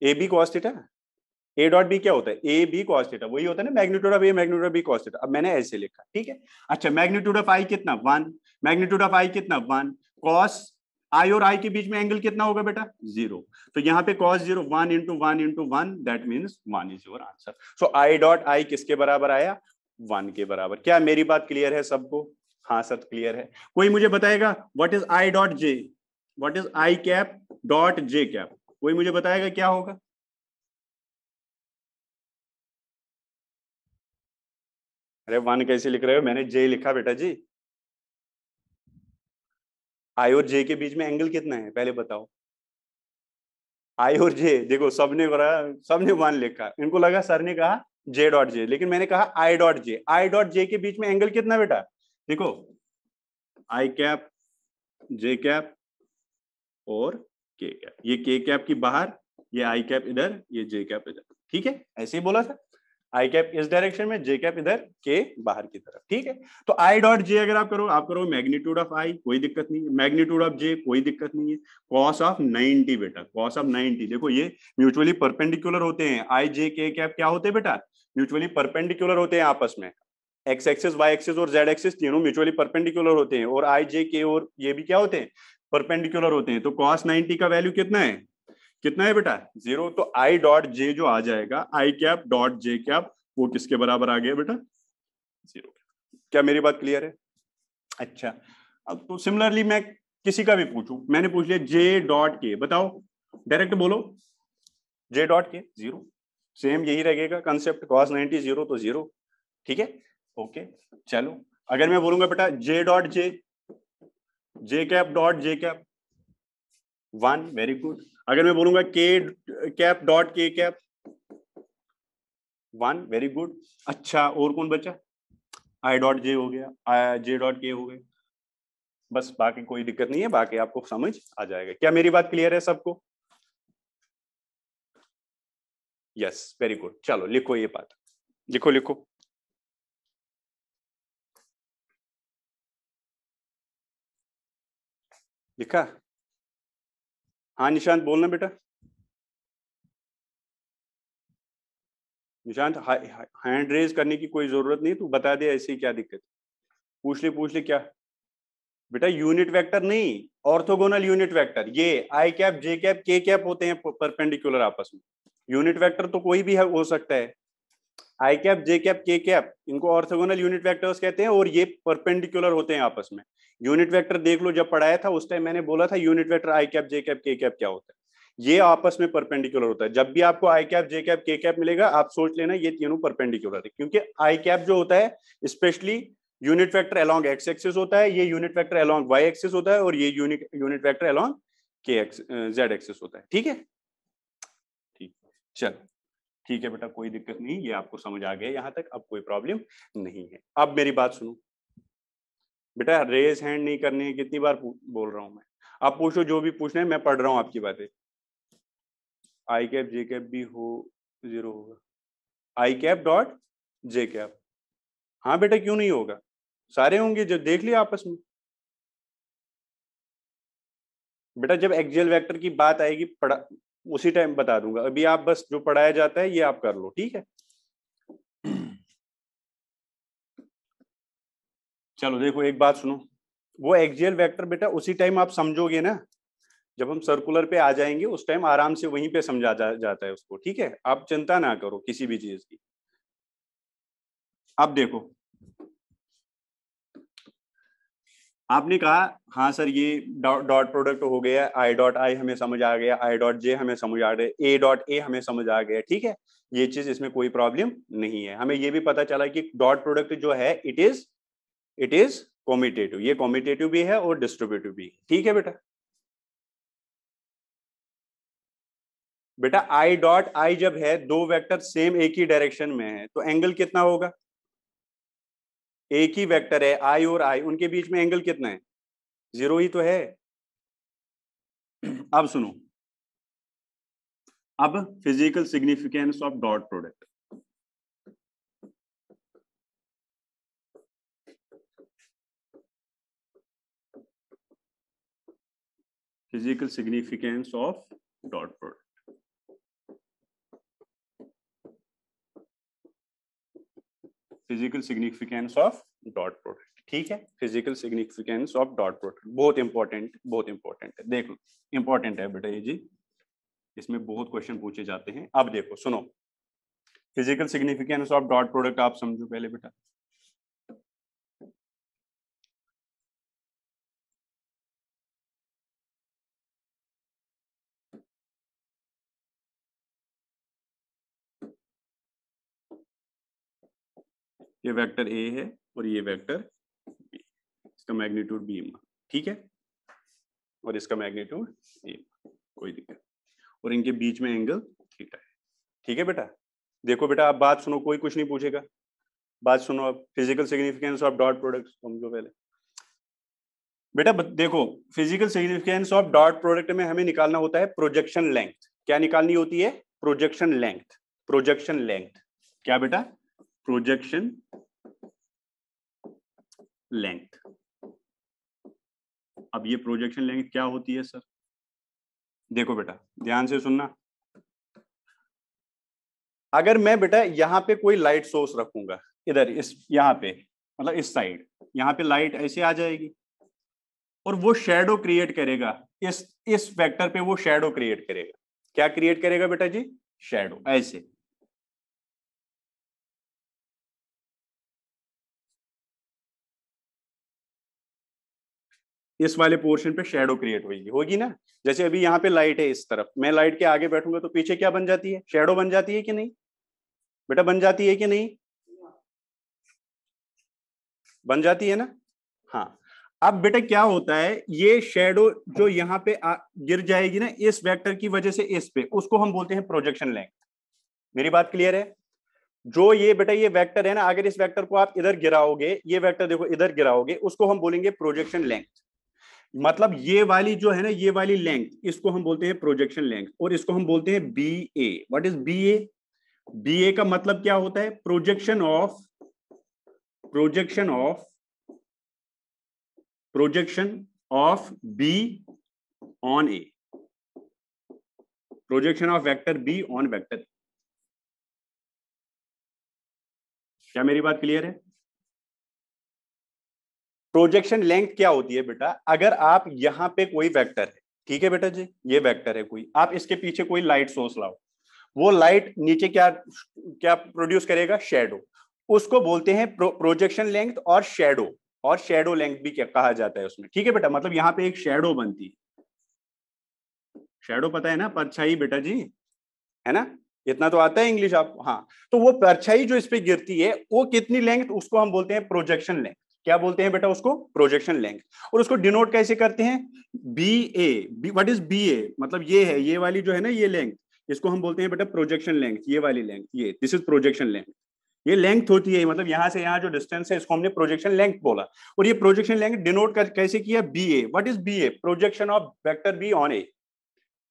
A B cos theta. A dot B क्या होता है, ए बी कॉस थीटा, वही होता है ना magnitude of A magnitude of B cos theta. अब मैंने ऐसे लिखा, ठीक है। अच्छा, मैग्नीट्यूड ऑफ आई कितना 1, मैग्नीट्यूड ऑफ आई कितना 1, कॉस आई और आई के बीच में एंगल कितना होगा बेटा 0, तो यहाँ पे cos 0 1 into 1 into 1 that means 1 is your answer. So I dot आई किसके बराबर आया, 1 के बराबर। क्या मेरी बात क्लियर है सबको? हाँ सर क्लियर है। कोई मुझे बताएगा what is I dot J, what is I cap dot J cap, कोई मुझे बताएगा क्या होगा? अरे 1 कैसे लिख रहे हो, मैंने जे लिखा बेटा जी। आई और जे के बीच में एंगल कितना है पहले बताओ। आई और जे देखो सबने करा, सबने 1 लिखा, इनको लगा सर ने कहा जे डॉट जे, लेकिन मैंने कहा I dot J. I dot J के बीच में एंगल कितना बेटा, देखो आई कैप जे कैप और के कैप, ये के कैप की बाहर, ये आई कैप इधर, ये जे कैप इधर, ठीक है, ऐसे ही बोला था। आई कैप इस डायरेक्शन में, जे कैप इधर के बाहर की तरफ, ठीक है। तो आई डॉट जे अगर आप करो मैग्नीट्यूड ऑफ आई, कोई दिक्कत नहीं है, मैग्नीट्यूड ऑफ जे कोई दिक्कत नहीं है, कॉस ऑफ 90 बेटा, कॉस ऑफ 90, देखो ये म्यूचुअली परपेंडिकुलर होते हैं, आई जे के कैप क्या होते हैं बेटा, म्यूचुअली परपेंडिकुलर होते हैं आपस में, एक्स एक्सिस वाई एक्सिस और जेड एक्सिस तीनों म्यूचुअली परपेंडिकुलर होते हैं, और आई जे के और ये भी क्या होते हैं, परपेंडिकुलर होते हैं। तो कॉस 90 का वैल्यू कितना है, कितना है बेटा 0, तो आई डॉट जे जो आ जाएगा, आई कैप डॉट जे कैप, वो किसके बराबर आ गया बेटा 0। क्या मेरी बात क्लियर है? अच्छा, अब तो सिमिलरली मैं किसी का भी पूछूं, मैंने पूछ लिया जे डॉट के, बताओ डायरेक्ट बोलो, जे डॉट के 0, सेम यही रहेगा कंसेप्ट, कॉस 90 0 तो 0, ठीक है, ओके। चलो अगर मैं बोलूंगा बेटा J dot J, J cap dot J cap 1, very good. अगर मैं बोलूंगा K cap dot K cap 1, very good. अच्छा और कौन बचा, आई डॉट जे हो गया, जे डॉट के हो गए, बस बाकी कोई दिक्कत नहीं है, बाकी आपको समझ आ जाएगा। क्या मेरी बात क्लियर है सबको? Yes very good. चलो लिखो ये बात, लिखो लिखो। लिखा? हाँ निशांत बोलना बेटा। निशांत हैंड रेज करने की कोई जरूरत नहीं, तू बता दे ऐसे ही, क्या दिक्कत, पूछ ले क्या बेटा। यूनिट वेक्टर नहीं, ऑर्थोगोनल यूनिट वेक्टर, ये आई कैप जे कैप के कैप होते हैं परपेंडिकुलर आपस में, यूनिट वेक्टर तो कोई भी हो सकता है, आई कैप जे कैप के कैप इनको ऑर्थोगोनल यूनिट वेक्टर्स कहते हैं, और ये परपेंडिकुलर होते हैं आपस में। यूनिट वेक्टर देख लो, जब पढ़ाया था उस टाइम मैंने बोला था यूनिट वेक्टर आई कैप जे कैप के कैप क्या होता है, ये आपस में परपेंडिकुलर होता है। जब भी आपको आई कैप जे कैप के कैप मिलेगा, आप सोच लेना ये तीनों परपेंडिकुलर है, क्योंकि आई कैप जो होता है specially unit vector along X axis होता है, ये unit vector along Y axis होता है, और ये यूनिट वेक्टर अलोंग के एक्स जेड एक्सिस होता है, ठीक है। ठीक, चलो ठीक है बेटा, कोई दिक्कत नहीं, ये आपको समझ आ गया यहाँ तक, अब कोई प्रॉब्लम नहीं है। अब मेरी बात सुनो बेटा, रेज हैंड नहीं करनी है, कितनी बार बोल रहा हूं मैं, आप पूछो जो भी पूछना है, मैं पढ़ रहा हूं आपकी बातें। आई कैप जे कैप भी हो 0 होगा, आई कैप डॉट जे कैप, हाँ बेटा क्यों नहीं होगा, सारे होंगे, जब देख लिया आपस में। बेटा जब एक्सियल वेक्टर की बात आएगी पढ़ा, उसी टाइम बता दूंगा, अभी आप बस जो पढ़ाया जाता है ये आप कर लो, ठीक है। चलो देखो एक बात सुनो, वो एक्सियल वेक्टर बेटा उसी टाइम आप समझोगे ना, जब हम सर्कुलर पे आ जाएंगे उस टाइम आराम से वहीं पे समझा जाता है उसको, ठीक है, आप चिंता ना करो किसी भी चीज की। अब देखो आपने कहा हाँ सर ये डॉट प्रोडक्ट हो गया, आई डॉट आई हमें समझ आ गया, आई डॉट जे हमें समझ आ गया, ए डॉट ए हमें समझ आ गया, ठीक है, ये चीज इसमें कोई प्रॉब्लम नहीं है। हमें ये भी पता चला कि डॉट प्रोडक्ट जो है इट इज कॉम्यूटेटिव, ये कॉम्यूटेटिव भी है और डिस्ट्रीब्यूटिव भी, ठीक है बेटा। बेटा आई डॉट आई जब है, दो वेक्टर सेम एक ही डायरेक्शन में है, तो एंगल कितना होगा, एक ही वेक्टर है आई और आई, उनके बीच में एंगल कितना है 0 ही तो है। अब सुनो, अब physical significance of dot product. Physical significance of dot product. Physical significance of dot product, ठीक है। Physical significance of dot product बहुत इंपॉर्टेंट, बहुत इंपॉर्टेंट है। देख लो, इंपॉर्टेंट है बेटा ये जी, इसमें बहुत क्वेश्चन पूछे जाते हैं। अब देखो सुनो, physical significance of dot product आप समझो पहले बेटा। ये वेक्टर ए है और ये वेक्टर बी, इसका मैग्नीट्यूड बी, ठीक है, और इसका मैग्नीट्यूड ए, कोई दिक्कत, और इनके बीच में एंगल थीटा है, ठीक है बेटा। देखो बेटा, आप बात सुनो, कोई कुछ नहीं पूछेगा, बात सुनो। अब physical significance of dot product समझो पहले बेटा। देखो, physical significance of dot product में हमें निकालना होता है प्रोजेक्शन लेंथ। क्या निकालनी होती है? Projection length. प्रोजेक्शन लेंथ क्या बेटा? Projection length. अब ये प्रोजेक्शन लेंथ क्या होती है सर? देखो बेटा, ध्यान से सुनना। अगर मैं बेटा यहाँ पे कोई लाइट सोर्स रखूंगा, इधर इस यहाँ पे, मतलब इस साइड, यहाँ पे लाइट ऐसे आ जाएगी और वो शेडो क्रिएट करेगा, इस वेक्टर पे वो शेडो क्रिएट करेगा। क्या क्रिएट करेगा बेटा जी? शेडो, ऐसे। इस वाले पोर्शन पे शेडो क्रिएट होगी, होगी ना। जैसे अभी यहाँ पे लाइट है, इस तरफ मैं लाइट के आगे बैठूंगा तो पीछे क्या बन जाती है? शेडो बन जाती है कि नहीं बेटा? बन जाती है कि नहीं? बन जाती है ना। हाँ, अब बेटा क्या होता है, ये शेडो जो यहाँ पे गिर जाएगी ना इस वेक्टर की वजह से इस पे, उसको हम बोलते हैं प्रोजेक्शन लेंथ। मेरी बात क्लियर है? जो ये बेटा ये वेक्टर है ना, अगर इस वेक्टर को आप इधर गिराओगे, ये वेक्टर देखो इधर गिराओगे, उसको हम बोलेंगे प्रोजेक्शन लेंथ। मतलब ये वाली जो है ना, ये वाली लेंथ, इसको हम बोलते हैं प्रोजेक्शन लेंथ, और इसको हम बोलते हैं B A. What is B A? B A का मतलब क्या होता है? Projection of, projection of, projection of B on A, projection of vector B on vector. क्या मेरी बात क्लियर है? प्रोजेक्शन लेंथ क्या होती है बेटा? अगर आप यहां पे कोई वेक्टर है, ठीक है बेटा जी, ये वेक्टर है कोई, आप इसके पीछे कोई लाइट सोर्स लाओ, वो लाइट नीचे क्या क्या प्रोड्यूस करेगा? शेडो। उसको बोलते हैं प्रोजेक्शन लेंथ और शेडो, और शेडो लेंथ भी क्या कहा जाता है उसमें, ठीक है बेटा। मतलब यहाँ पे एक शेडो बनती है। शेडो पता है ना? परछाई बेटा जी, है ना? इतना तो आता है इंग्लिश आपको। हाँ, तो वो परछाई जो इस पे गिरती है वो कितनी लेंथ, उसको हम बोलते हैं प्रोजेक्शन लेंथ। क्या बोलते हैं बेटा उसको? Projection length. और उसको डिनोट कैसे करते हैं? B A. What is B A? मतलब ये है, ये वाली जो है ना ये लेंथ, इसको हम बोलते हैं बेटा प्रोजेक्शन लेंथ। ये वाली लेंथ, ये दिस इज प्रोजेक्शन लेंथ। ये लेंथ होती है, मतलब यहां से यहां जो डिस्टेंस है इसको हमने प्रोजेक्शन लेंथ बोला। और ये प्रोजेक्शन लेंथ डिनोट कर कैसे किया? B A. What is B A? Projection of vector B on A.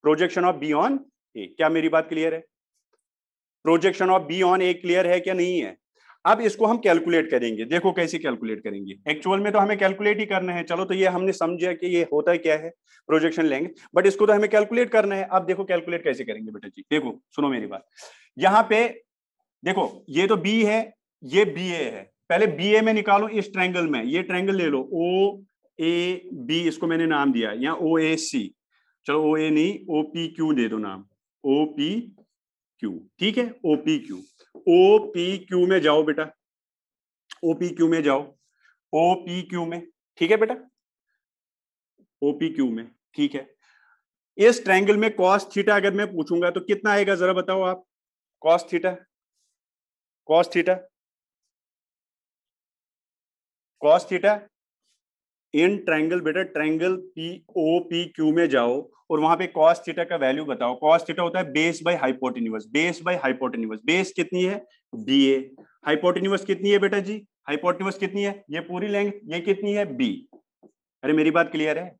Projection of B on A. क्या मेरी बात क्लियर है? Projection of B on A clear है क्या नहीं है? अब इसको हम कैलकुलेट करेंगे। देखो कैसे कैलकुलेट करेंगे। एक्चुअल में तो हमें कैलकुलेट ही करना है। चलो, तो ये हमने समझा कि ये होता है क्या है, प्रोजेक्शन लेंथ, बट इसको तो हमें कैलकुलेट करना है। अब देखो कैलकुलेट कैसे करेंगे बेटा जी। देखो सुनो मेरी बात, यहाँ पे देखो, ये तो बी है, ये बी ए है। पहले बी ए में निकालो इस ट्रायंगल में, ये ट्रायंगल ले लो, ओ ए बी, इसको मैंने नाम दिया, यहाँ ओ ए सी, चलो ओ ए नहीं, ओ पी क्यू दे दो नाम, ओ पी क्यू, ठीक है, ओपी क्यू। ओपी क्यू में जाओ बेटा, ओपी क्यू में जाओ, ओपी क्यू में, ठीक है बेटा, ओपी क्यू में, ठीक है। इस ट्रायंगल में कॉस थीटा अगर मैं पूछूंगा तो कितना आएगा, जरा बताओ आप। Cos theta, cos theta, cos theta in triangle बेटा, triangle P O P Q में जाओ और वहां पे कॉस थीटा का वैल्यू बताओ। कॉस थीटा होता है base by hypotenuse, base by hypotenuse. Base कितनी है? बी ए। हाइपोटेन्यूज कितनी है बेटा जी? हाइपोटेन्यूज कितनी है? ये पूरी लेंथ, ये कितनी है? बी। अरे मेरी बात क्लियर है?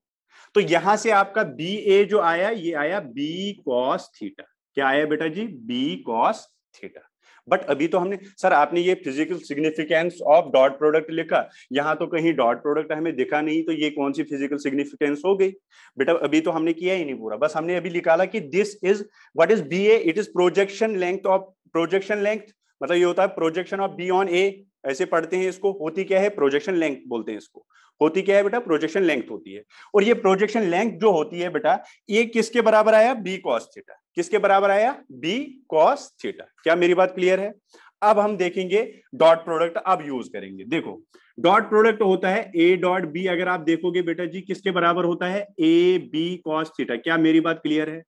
तो यहां से आपका बी ए जो आया ये आया बी कॉस थीटा। क्या आया बेटा जी? B cos theta. बट अभी तो हमने सर आपने ये physical significance of dot product लिखा, यहां तो कहीं डॉट प्रोडक्ट हमें दिखा नहीं, तो ये कौन सी फिजिकल सिग्निफिकेंस हो गई बेटा? अभी तो हमने किया ही नहीं पूरा, बस हमने अभी निकाला कि this is what is B A, it is projection length of, projection length मतलब ये होता है projection of B on A, ऐसे पढ़ते हैं इसको। होती क्या है? प्रोजेक्शन लेंथ बोलते हैं इसको। होती क्या है बेटा? प्रोजेक्शन लेंथ होती है। और ये प्रोजेक्शन लेंथ जो होती है बेटा, ये किसके बराबर आया? B cos theta. किसके बराबर आया? B cos theta. क्या मेरी बात क्लियर है? अब हम देखेंगे डॉट प्रोडक्ट अब यूज करेंगे। देखो डॉट प्रोडक्ट होता है ए डॉट बी, अगर आप देखोगे बेटा जी किसके बराबर होता है? A B cos theta. क्या मेरी बात क्लियर है?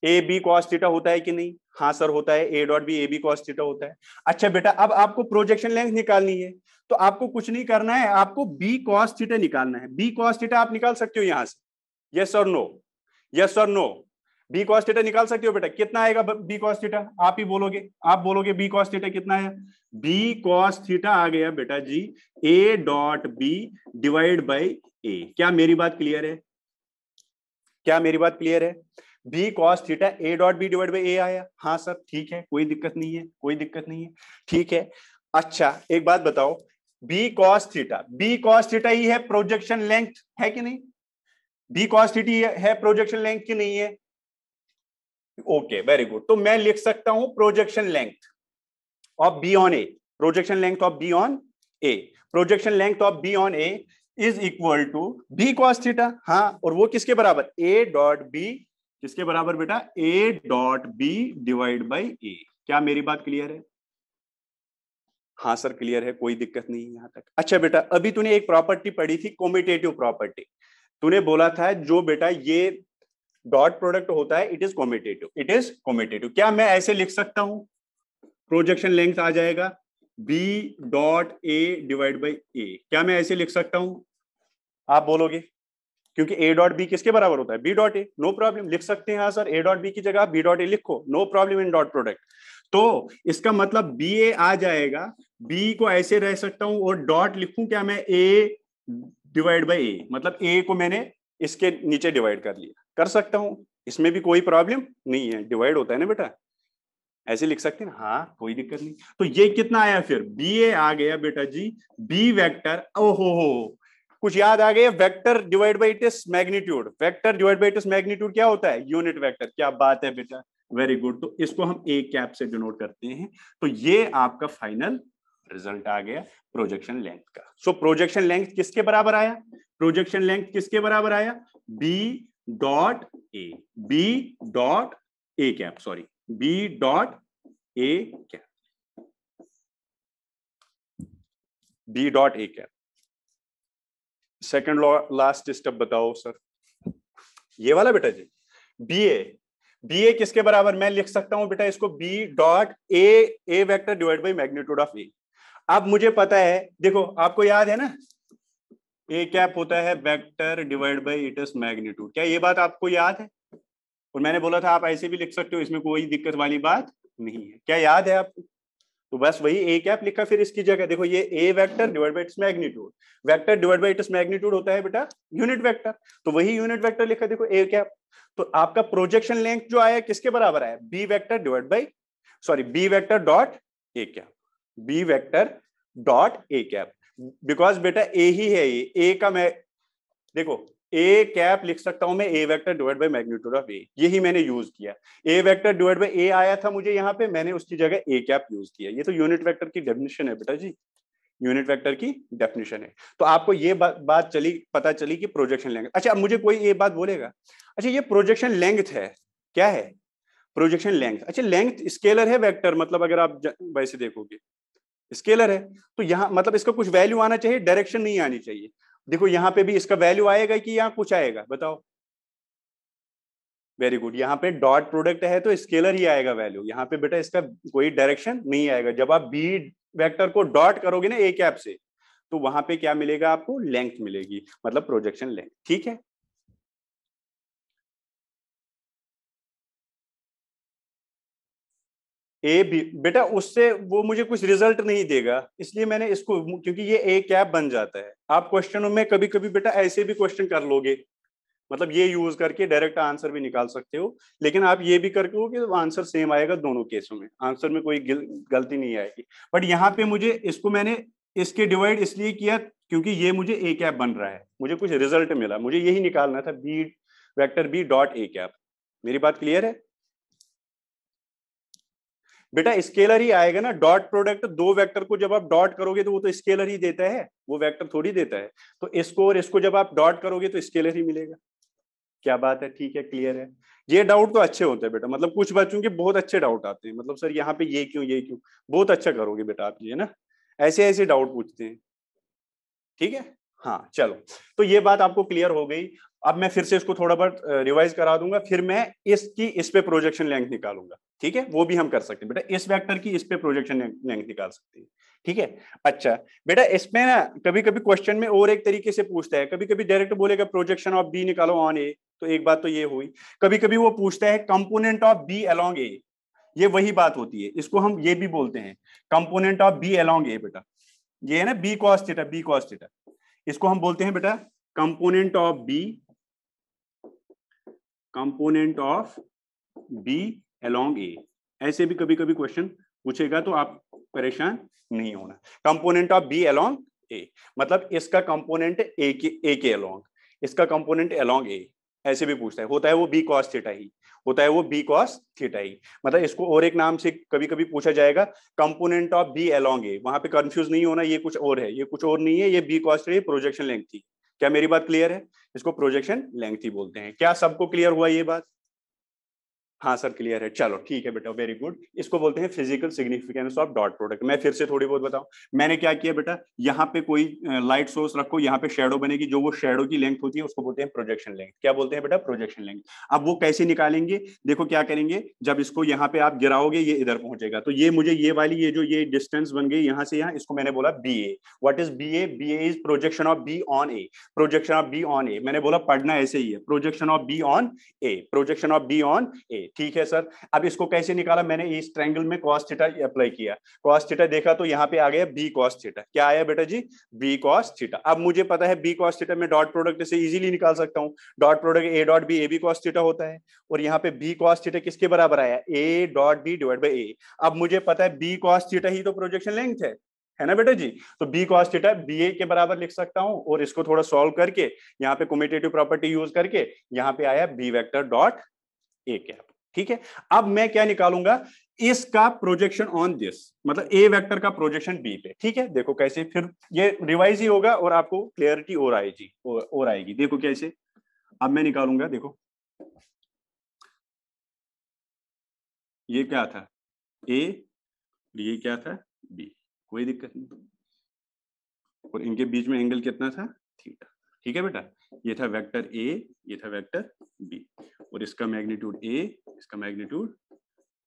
ए बी कॉस थीटा होता है कि नहीं? हाँ सर होता है, A dot B A B cos theta होता है। अच्छा बेटा अब आपको प्रोजेक्शन लेंथ निकालनी है, तो आपको कुछ नहीं करना है, आपको बी कॉस थीटा निकालना है। बी कॉस थीटा आप निकाल सकते हो यहां से, यस और नो? यस और नो? बी कॉस थीटा निकाल सकते हो बेटा? कितना आएगा बी कॉस थीटा? आप ही बोलोगे, आप बोलोगे बी कॉस थीटा कितना है? बी कॉस थीटा आ गया बेटा जी A dot B divide by A. क्या मेरी बात क्लियर है? क्या मेरी बात क्लियर है? B cos theta A dot B divide by A आया। हाँ सर ठीक है, कोई दिक्कत नहीं है, कोई दिक्कत नहीं है, ठीक है। अच्छा एक बात बताओ, बी कॉस थीटा ही है प्रोजेक्शन लेंथ, है कि नहीं? बी कॉस थीटा है प्रोजेक्शन लेंथ की नहीं है? Okay very good. तो मैं लिख सकता हूं projection length of B on A, projection length of B on A, projection length of B on A is equal to B cos theta. हाँ, और वो किसके बराबर? ए डॉट बी, किसके बराबर बेटा? A dot B divide by A. क्या मेरी बात क्लियर है? हाँ सर क्लियर है, कोई दिक्कत नहीं है यहां तक। अच्छा बेटा अभी तूने एक प्रॉपर्टी पढ़ी थी, कॉम्यूटेटिव प्रॉपर्टी। तूने बोला था जो बेटा ये डॉट प्रोडक्ट होता है it is commutative, it is commutative. क्या मैं ऐसे लिख सकता हूं? प्रोजेक्शन लेंथ आ जाएगा B dot A divide by A. क्या मैं ऐसे लिख सकता हूं? आप बोलोगे क्योंकि ए डॉट बी किसके बराबर होता है? B dot A. No problem, लिख सकते हैं। हाँ सर ए डॉट बी की जगह बी डॉट ए लिखो, no problem in dot product. तो इसका मतलब बी ए आ जाएगा, बी को ऐसे रह सकता हूं और डॉट लिखूं क्या मैं? ए डिवाइड बाई ए, मतलब ए को मैंने इसके नीचे डिवाइड कर लिया, कर सकता हूं, इसमें भी कोई प्रॉब्लम नहीं है, डिवाइड होता है ना बेटा, ऐसे लिख सकते हैं। हाँ कोई दिक्कत नहीं। तो ये कितना आया फिर? बी ए आ गया बेटा जी बी वेक्टर, ओहो हो कुछ याद आ गया, vector divide by its magnitude. Vector divide by its magnitude क्या होता है? Unit vector. क्या बात है बेटा, वेरी गुड। तो इसको हम ए कैप से डिनोट करते हैं। तो ये आपका फाइनल रिजल्ट आ गया प्रोजेक्शन लेंथ का। सो प्रोजेक्शन लेंथ किसके बराबर आया? प्रोजेक्शन लेंथ किसके बराबर आया? B dot A, B dot A cap, sorry B dot A cap, B dot A cap. Second last step बताओ सर, ये वाला बेटा जी बी ए, बी ए किसके बराबर? मैं लिख सकता हूं बेटा इसको B dot A, A vector divide by magnitude of A. अब मुझे पता है, देखो आपको याद है ना ए कैप होता है vector divide by its magnitude. क्या ये बात आपको याद है? और मैंने बोला था आप ऐसे भी लिख सकते हो, इसमें कोई दिक्कत वाली बात नहीं है। क्या याद है आपको? तो बस वही ए कैप लिखा फिर इसकी जगह। देखो ये A vector divide by its magnitude, vector divide by its magnitude होता है बेटा यूनिट वेक्टर, तो वही यूनिट वेक्टर लिखा, देखो ए कैप। तो आपका प्रोजेक्शन लेंथ जो आया किसके बराबर आया? B vector divide by, sorry B vector dot A cap, B vector dot A cap. Because बेटा ए ही है ये, ए का मैं देखो ए कैप लिख सकता हूं मैं A vector divide by magnitude of A, यही मैंने यूज किया। A vector divide by A आया था मुझे यहाँ पे, मैंने उसकी जगह ए कैप यूज किया। ये तो यूनिट वेक्टर की डेफिनेशन है बेटा जी, यूनिट वेक्टर की डेफिनेशन है। तो आपको ये बात चली, पता चली कि प्रोजेक्शन लेंथ। अच्छा अब मुझे कोई ये बात बोलेगा, अच्छा ये प्रोजेक्शन लेंथ है, क्या है? Projection length. अच्छा लेंथ स्केलर है वेक्टर, मतलब अगर आप वैसे देखोगे स्केलर है, तो यहाँ मतलब इसका कुछ वैल्यू आना चाहिए, डायरेक्शन नहीं आनी चाहिए। देखो यहाँ पे भी इसका वैल्यू आएगा कि यहाँ कुछ आएगा, बताओ? वेरी गुड, यहाँ पे डॉट प्रोडक्ट है तो स्केलर ही आएगा वैल्यू, यहाँ पे बेटा इसका कोई डायरेक्शन नहीं आएगा। जब आप बी वेक्टर को डॉट करोगे ना ए कैप से, तो वहां पे क्या मिलेगा आपको? लेंथ मिलेगी, मतलब प्रोजेक्शन लेंथ। ठीक है। ए बी, बेटा उससे वो मुझे कुछ रिजल्ट नहीं देगा, इसलिए मैंने इसको, क्योंकि ये ए कैप बन जाता है। आप क्वेश्चनों में कभी कभी बेटा ऐसे भी क्वेश्चन कर लोगे, मतलब ये यूज करके डायरेक्ट आंसर भी निकाल सकते हो, लेकिन आप ये भी करके हो कि आंसर सेम आएगा दोनों केसों में, आंसर में कोई गलती नहीं आएगी। बट यहाँ पे मुझे इसको मैंने इसके डिवाइड इसलिए किया क्योंकि ये मुझे ए कैप बन रहा है, मुझे कुछ रिजल्ट मिला, मुझे यही निकालना था, B vector B dot A cap. मेरी बात क्लियर है बेटा? स्केलर ही आएगा ना, डॉट प्रोडक्ट दो वेक्टर को जब आप डॉट करोगे तो वो तो स्केलर ही देता है, वो वेक्टर थोड़ी देता है। तो इसको और इसको जब आप डॉट करोगे तो स्केलर ही मिलेगा। क्या बात है, ठीक है, क्लियर है? ये डाउट तो अच्छे होते हैं बेटा, मतलब कुछ बच्चों के बहुत अच्छे डाउट आते हैं, मतलब सर यहाँ पे ये क्यों, बहुत अच्छा करोगे बेटा आप ये ना, ऐसे ऐसे डाउट पूछते हैं। ठीक है, हाँ चलो, तो ये बात आपको क्लियर हो गई। अब मैं फिर से इसको थोड़ा बहुत रिवाइज करा दूंगा, फिर मैं इसकी इस पे प्रोजेक्शन लेंथ निकालूंगा। ठीक है, वो भी हम कर सकते हैं बेटा, इस वेक्टर की इस पे प्रोजेक्शन लेंथ निकाल सकते हैं। ठीक है, अच्छा बेटा इसमें ना कभी कभी क्वेश्चन में और एक तरीके से पूछता है, कभी कभी डायरेक्ट बोलेगा प्रोजेक्शन ऑफ बी निकालो ऑन ए, तो एक बात तो ये हुई। कभी कभी वो पूछता है कंपोनेंट ऑफ बी अलोंग ए, ये वही बात होती है, इसको हम ये भी बोलते हैं component of B along A बेटा, ये है ना B cos theta, B cos theta, इसको हम बोलते हैं बेटा component of B, component of B along A. ऐसे भी कभी कभी क्वेश्चन पूछेगा तो आप परेशान नहीं होना। कंपोनेंट ऑफ बी अलोंग ए मतलब इसका कंपोनेंट ए के अलोंग, इसका कंपोनेंट अलोंग ए, ऐसे भी पूछता है, होता है वो बी कॉस थीटा ही, होता है वो बी कॉस थीटा ही। मतलब इसको और एक नाम से कभी कभी पूछा जाएगा कंपोनेंट ऑफ बी अलोंग ए, वहां पे कंफ्यूज नहीं होना, ये कुछ और है, ये कुछ और नहीं है, ये B cos theta projection length थी। क्या मेरी बात क्लियर है? इसको प्रोजेक्शन लेंथ ही बोलते हैं। क्या सबको क्लियर हुआ ये बात? हाँ सर क्लियर है, चलो ठीक है बेटा, वेरी गुड। इसको बोलते हैं physical significance of dot product. मैं फिर से थोड़ी बहुत बताऊं, मैंने क्या किया बेटा, यहाँ पे कोई लाइट सोर्स रखो, यहाँ पे शेडो बनेगी, जो वो शेडो की लेंथ होती है उसको बोलते हैं प्रोजेक्शन लेंथ। क्या बोलते हैं बेटा? Projection length. अब वो कैसे निकालेंगे, देखो क्या करेंगे, जब इसको यहाँ पे आप गिराओगे ये इधर पहुंचेगा, तो ये मुझे ये वाली ये जो ये डिस्टेंस बन गई यहाँ से यहाँ, इसको मैंने बोला B A. What is B A? B A is projection of B on A, projection of B on A. मैंने बोला पढ़ना ऐसे ही है, projection of B on A, projection of B on A. ठीक है सर, अब इसको कैसे निकाला? मैंने इस ट्रायंगल में cos थीटा अप्लाई किया, cos थीटा देखा तो यहाँ पे आ गया b cos थीटा। क्या आया बेटा जी? b cos theta. अब मुझे पता है b cos थीटा में डॉट प्रोडक्ट से इजीली निकाल सकता हूँ, dot product a dot b, a b cos theta होता है, और यहाँ पे b cos थीटा किसके बराबर आया? a dot b divide by a। अब मुझे पता है b cos थीटा ही तो प्रोजेक्शन लेंथ है ना बेटा जी? तो b cos थीटा ba के बराबर लिख सकता हूँ, और इसको थोड़ा सॉल्व करके यहाँ पे कम्यूटेटिव प्रॉपर्टी यूज करके यहाँ पे आया b vector dot a cap. ठीक है, अब मैं क्या निकालूंगा? इसका प्रोजेक्शन ऑन दिस, मतलब ए वेक्टर का प्रोजेक्शन बी पे। ठीक है, देखो कैसे, फिर ये रिवाइज ही होगा और आपको क्लियरिटी और आएगी, और आएगी। देखो कैसे, अब मैं निकालूंगा, देखो ये क्या था? ए, ये क्या था? बी। कोई दिक्कत नहीं, और इनके बीच में एंगल कितना था? थीटा। ठीक है बेटा, ये था वेक्टर ए, ये था वेक्टर बी, और इसका मैग्नीट्यूड ए, इसका मैग्नीट्यूड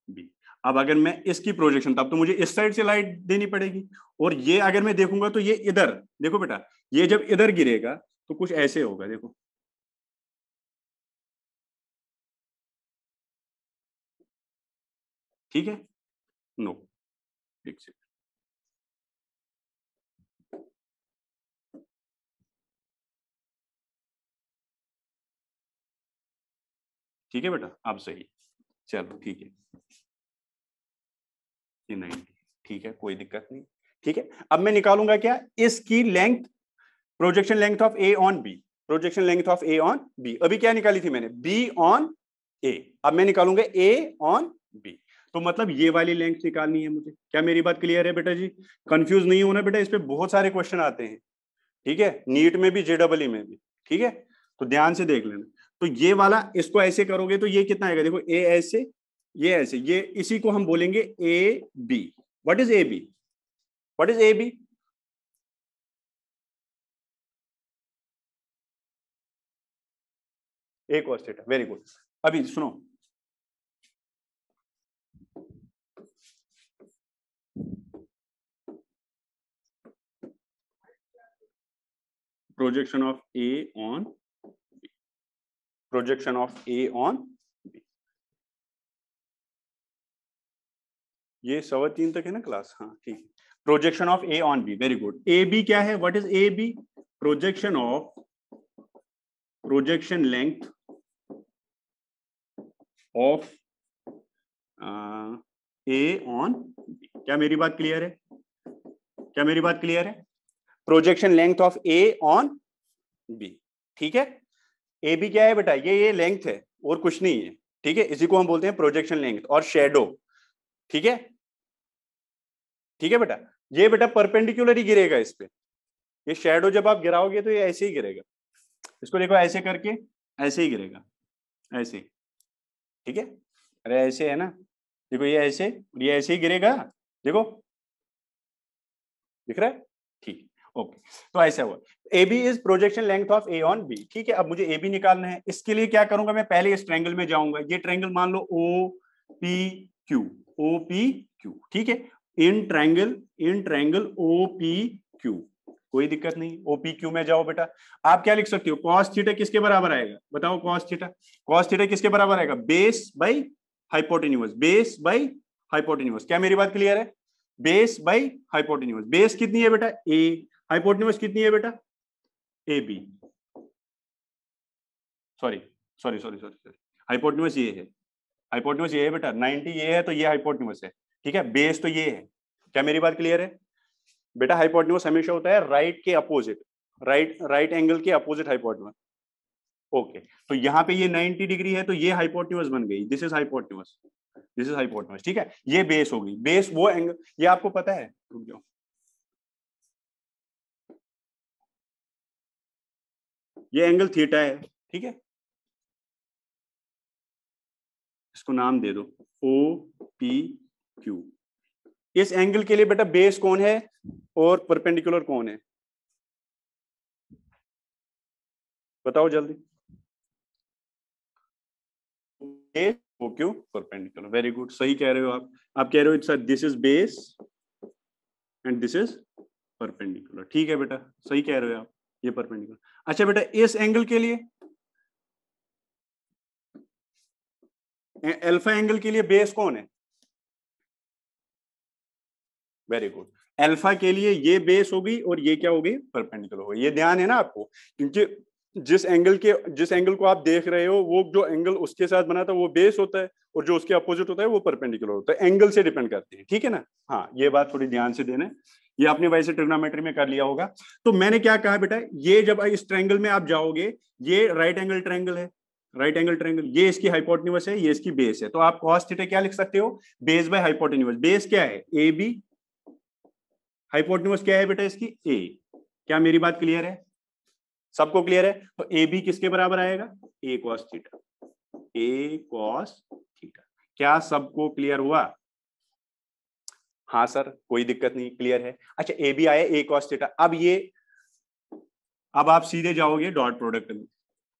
बी। अब अगर मैं इसकी प्रोजेक्शन, तब तो मुझे इस साइड से लाइट देनी पड़ेगी, और ये अगर मैं देखूंगा तो ये इधर, देखो बेटा ये जब इधर गिरेगा तो कुछ ऐसे होगा, देखो ठीक है। नो, एक सेकंड, ठीक है बेटा, अब सही, चलो ठीक है, ये 90, ठीक है, कोई दिक्कत नहीं। ठीक है, अब मैं निकालूंगा क्या? इसकी length, projection length of A on B, projection length of A on B. अभी क्या निकाली थी मैंने? B on A. अब मैं निकालूंगा ए ऑन बी, तो मतलब ये वाली लेंथ निकालनी है मुझे। क्या मेरी बात क्लियर है बेटा जी? कंफ्यूज नहीं होना बेटा, इस पे बहुत सारे क्वेश्चन आते हैं। ठीक है, नीट में भी, जेडबलई में भी। ठीक है, तो ध्यान से देख लेना। तो ये वाला, इसको ऐसे करोगे तो ये कितना आएगा? देखो ए ऐसे, ये ऐसे, ये इसी को हम बोलेंगे A B. What is A B? What is A B? A cos theta, very good. अभी सुनो, projection of A on, projection of A on B. ये 3:15 तक है ना क्लास, हाँ ठीक है। Projection of A on B, very good. A B क्या है, what is A B? Projection length of A on B. क्या मेरी बात क्लियर है? क्या मेरी बात क्लियर है? Projection length of A on B, ठीक है। ए बी क्या है बेटा? ये लेंथ है और कुछ नहीं है, ठीक है। इसी को हम बोलते हैं प्रोजेक्शन लेंथ और शेडो, ठीक है। ठीक है बेटा, ये बेटा परपेंडिकुलर ही गिरेगा इस पे। ये शेडो जब आप गिराओगे तो ये ऐसे ही गिरेगा। इसको देखो ऐसे करके, ऐसे ही गिरेगा, ऐसे, ठीक है। अरे ऐसे है ना, देखो ये ऐसे ही गिरेगा, देखो दिख रहा है, ठीक। ओके, तो ऐसा हुआ। A B is projection length of A on B, ठीक है। अब मुझे ए बी निकालना है, इसके लिए क्या करूंगा मैं? पहले इस ट्रायंगल में जाऊंगा। ये ट्रायंगल मान लो O P Q, O P Q, ठीक है। In triangle O P Q, कोई दिक्कत नहीं, ओपी क्यू में जाओ बेटा। आप क्या लिख सकते हो? कॉस थीटा किसके बराबर आएगा? बताओ कॉस थीटा। कॉस थीटा किसके बराबर आएगा? Base by hypotenuse, base by hypotenuse. क्या मेरी बात क्लियर है? Base by hypotenuse. बेस कितनी है बेटा? ए। हाइपोटेन्यूज कितनी है बेटा? A B. Sorry sorry sorry sorry sorry, hypotenuse ये है, हाइपोटेन्यूज ये है बेटा, 90 ये है तो ये हाइपोटेन्यूज है, ठीक है। बेस तो ये है। क्या मेरी बात क्लियर है बेटा? हाइपोटेन्यूज हमेशा होता है राइट के अपोजिट, राइट एंगल के अपोजिट हाइपोटेन्यूज। ओके, तो यहाँ पे ये 90 डिग्री है तो ये हाइपोटेन्यूज बन गई, this is hypotenuse, this is hypotenuse, ठीक है। ये बेस होगी, बेस वो एंगल, ये आपको पता है, रुक जाओ, ये एंगल थीटा है, ठीक है। इसको नाम दे दो ओ पी क्यू। इस एंगल के लिए बेटा बेस कौन है और परपेंडिकुलर कौन है? बताओ जल्दी। Base O Q perpendicular, very good, सही कह रहे हो आप कह रहे हो it's this is base and this is perpendicular, ठीक है बेटा, सही कह रहे हो आप, ये परपेंडिकुलर। अच्छा बेटा, इस एंगल के लिए, अल्फा एंगल के लिए बेस कौन है? वेरी गुड, अल्फा के लिए ये बेस होगी और ये क्या होगी? परपेंडिकुलर होगी। ये ध्यान है ना आपको, क्योंकि जिस एंगल को आप देख रहे हो वो जो एंगल उसके साथ बना था वो बेस होता है और जो उसके अपोजिट होता है वो परपेंडिकुलर होता है, एंगल से डिपेंड करते हैं, ठीक है ना। हाँ, ये बात थोड़ी ध्यान से देना, ये आपने वैसे ट्रिग्नोमेट्री में कर लिया होगा। तो मैंने क्या कहा बेटा, ये जब इस ट्रायंगल में आप जाओगे, ये राइट एंगल ट्रायंगल है, राइट एंगल ट्रायंगल, ये इसकी हाइपोटेन्यूज है, ये इसकी बेस है, तो आप cos थीटा क्या लिख सकते हो? Base by hypotenuse. बेस क्या है? ए बी, हाइपोटेन्यूज क्या है बेटा इसकी? ए। क्या मेरी बात क्लियर है? सबको क्लियर है? तो ए बी किसके बराबर आएगा? ए कॉस थीटा, ए कॉस थीटा। क्या सबको क्लियर हुआ? हाँ सर, कोई दिक्कत नहीं, क्लियर है। अच्छा, ए बी आया, ए कॉस थीटा। अब आप सीधे जाओगे डॉट प्रोडक्ट में,